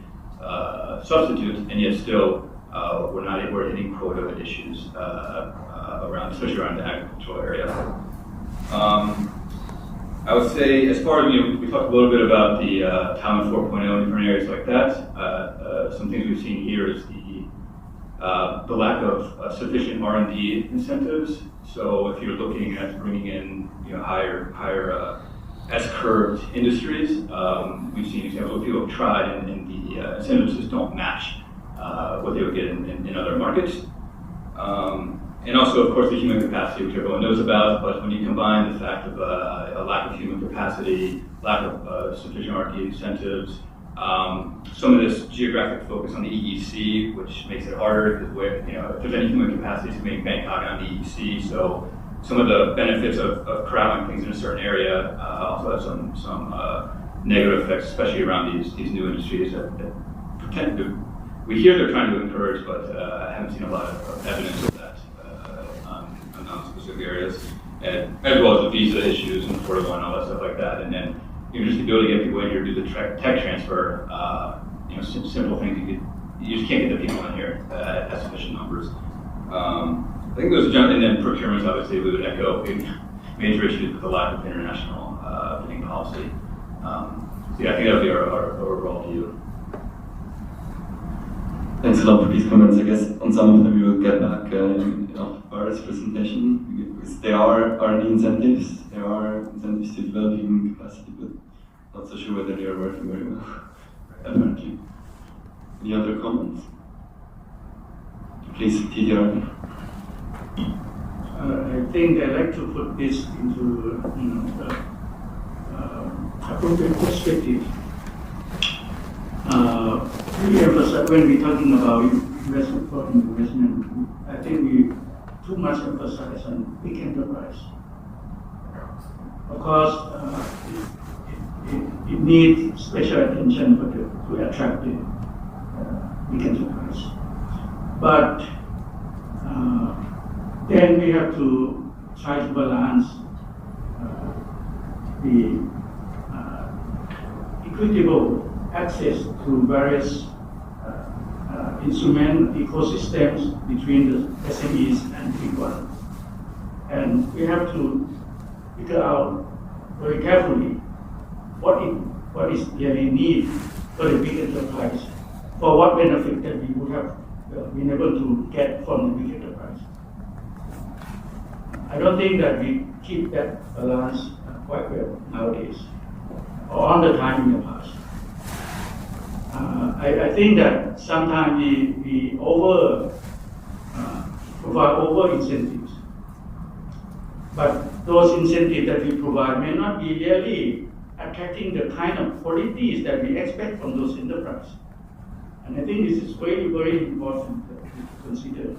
substitute, and yet still we're hitting quota issues around, especially around the agricultural area. I would say, as far as we talked a little bit about the Thailand 4.0 in different areas like that. Some things we've seen here is the lack of sufficient R&D incentives. So if you're looking at bringing in higher S-curved industries, we've seen examples where people have tried and the incentives just don't match what they would get in other markets. And also, of course, the human capacity, which everyone knows about, but when you combine the fact of a lack of human capacity, lack of sufficient R&D incentives, some of this geographic focus on the EEC, which makes it harder, because if there's any human capacity to make Bangkok on the EEC, so some of the benefits of corralling things in a certain area also have some negative effects, especially around these new industries that pretend to. We hear they're trying to encourage, but I haven't seen a lot of evidence of that on non-specific areas, and as well as the visa issues and 401 and all that stuff like that, and then just the ability to get people in here to do the tech transfer. Simple things you just can't get the people in here at sufficient numbers. I think those and then procurements, obviously, we would echo major issues with the lack of international bidding policy. So yeah, I think that would be our overall view. Thanks a lot for these comments. I guess on some of them we will get back in Bar's presentation, because there are R&D incentives. There are incentives to develop human capacity, but not so sure whether they are working very well, apparently. Any other comments? Please, TDR. I think I'd like to put this into appropriate perspective. We emphasize, when we're talking about investment, foreign investment, I think we too much emphasize on big enterprise. Of course, it needs special attention to attract the big enterprise. But then we have to try to balance the equitable access to various instrument ecosystems between the SMEs and big ones. And we have to figure out very carefully what is really need for the big enterprise, for what benefit that we would have been able to get from the big enterprise. I don't think that we keep that balance quite well nowadays, or all the time in the past. I think that sometimes we over provide over incentives. But those incentives that we provide may not be really attracting the kind of qualities that we expect from those enterprises. And I think this is very, very important to consider.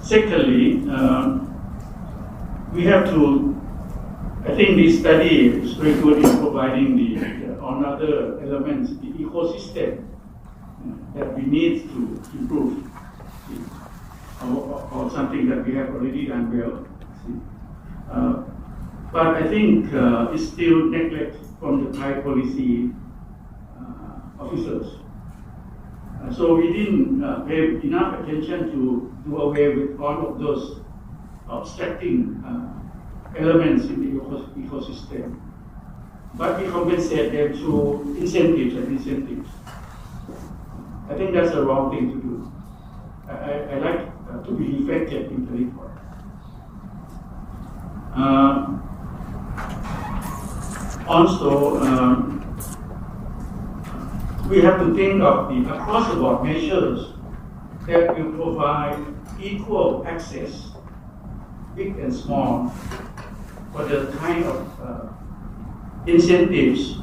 Secondly, we have to, I think this study is very good in providing on other elements, the ecosystem that we need to improve, or something that we have already done well. But I think it's still neglect from the Thai policy officers. So we didn't pay enough attention to do away with all of those obstructing elements in the ecosystem. But we compensate them through incentives and incentives. I think that's the wrong thing to do. I like to be reflected in the report. Also, we have to think of the across-the-board measures that will provide equal access, big and small, for the kind of incentives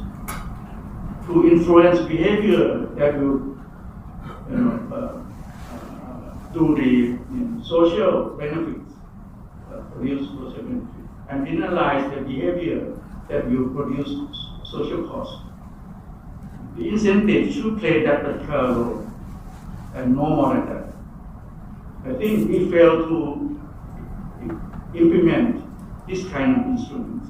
to influence behavior that will do the social benefits, produce social benefits, and analyze the behavior that will produce social costs. The incentive should play that particular role, and no more than that. I think we fail to implement this kind of instruments.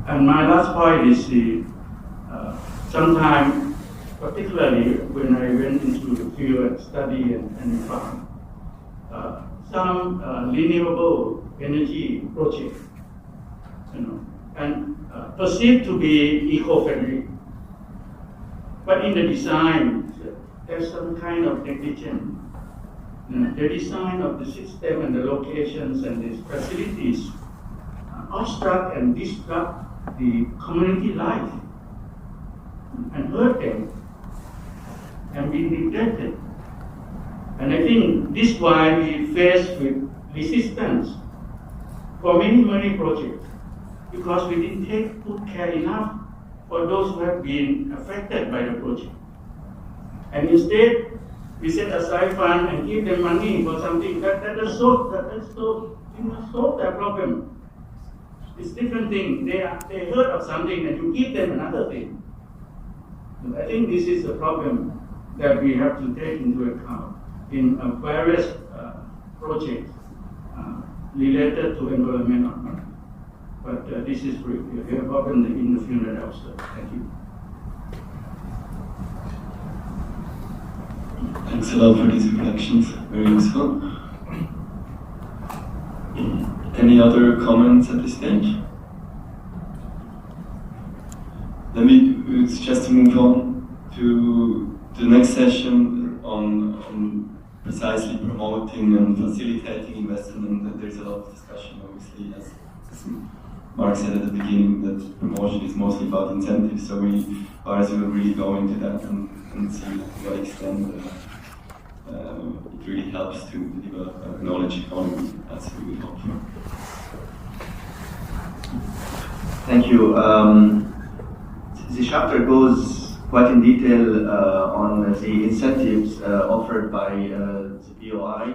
And my last point is sometimes, particularly when I went into the field and study and found some renewable energy projects, and perceived to be eco-friendly. But in the design, there's some kind of negligence. The design of the system and the locations and the facilities obstruct and disrupt the community life and hurt them and be neglected. And I think this is why we face with resistance for many projects, because we didn't take good care enough for those who have been affected by the project. And instead, we set aside funds and give them money for something that does solve that problem. It's different thing. They heard of something and you give them another thing. And I think this is a problem that we have to take into account in various projects related to environment. But this is a problem in the field also. Thank you. Thanks a lot for these reflections, very useful. Any other comments at this stage? Let me suggest to move on to the next session on precisely promoting and facilitating investment. And there's a lot of discussion, obviously, as Mark said at the beginning, that promotion is mostly about incentives. So ours will really go into that and see to what extent it really helps to develop a knowledge economy, as we would hope for. Thank you. The chapter goes quite in detail on the incentives offered by the BOI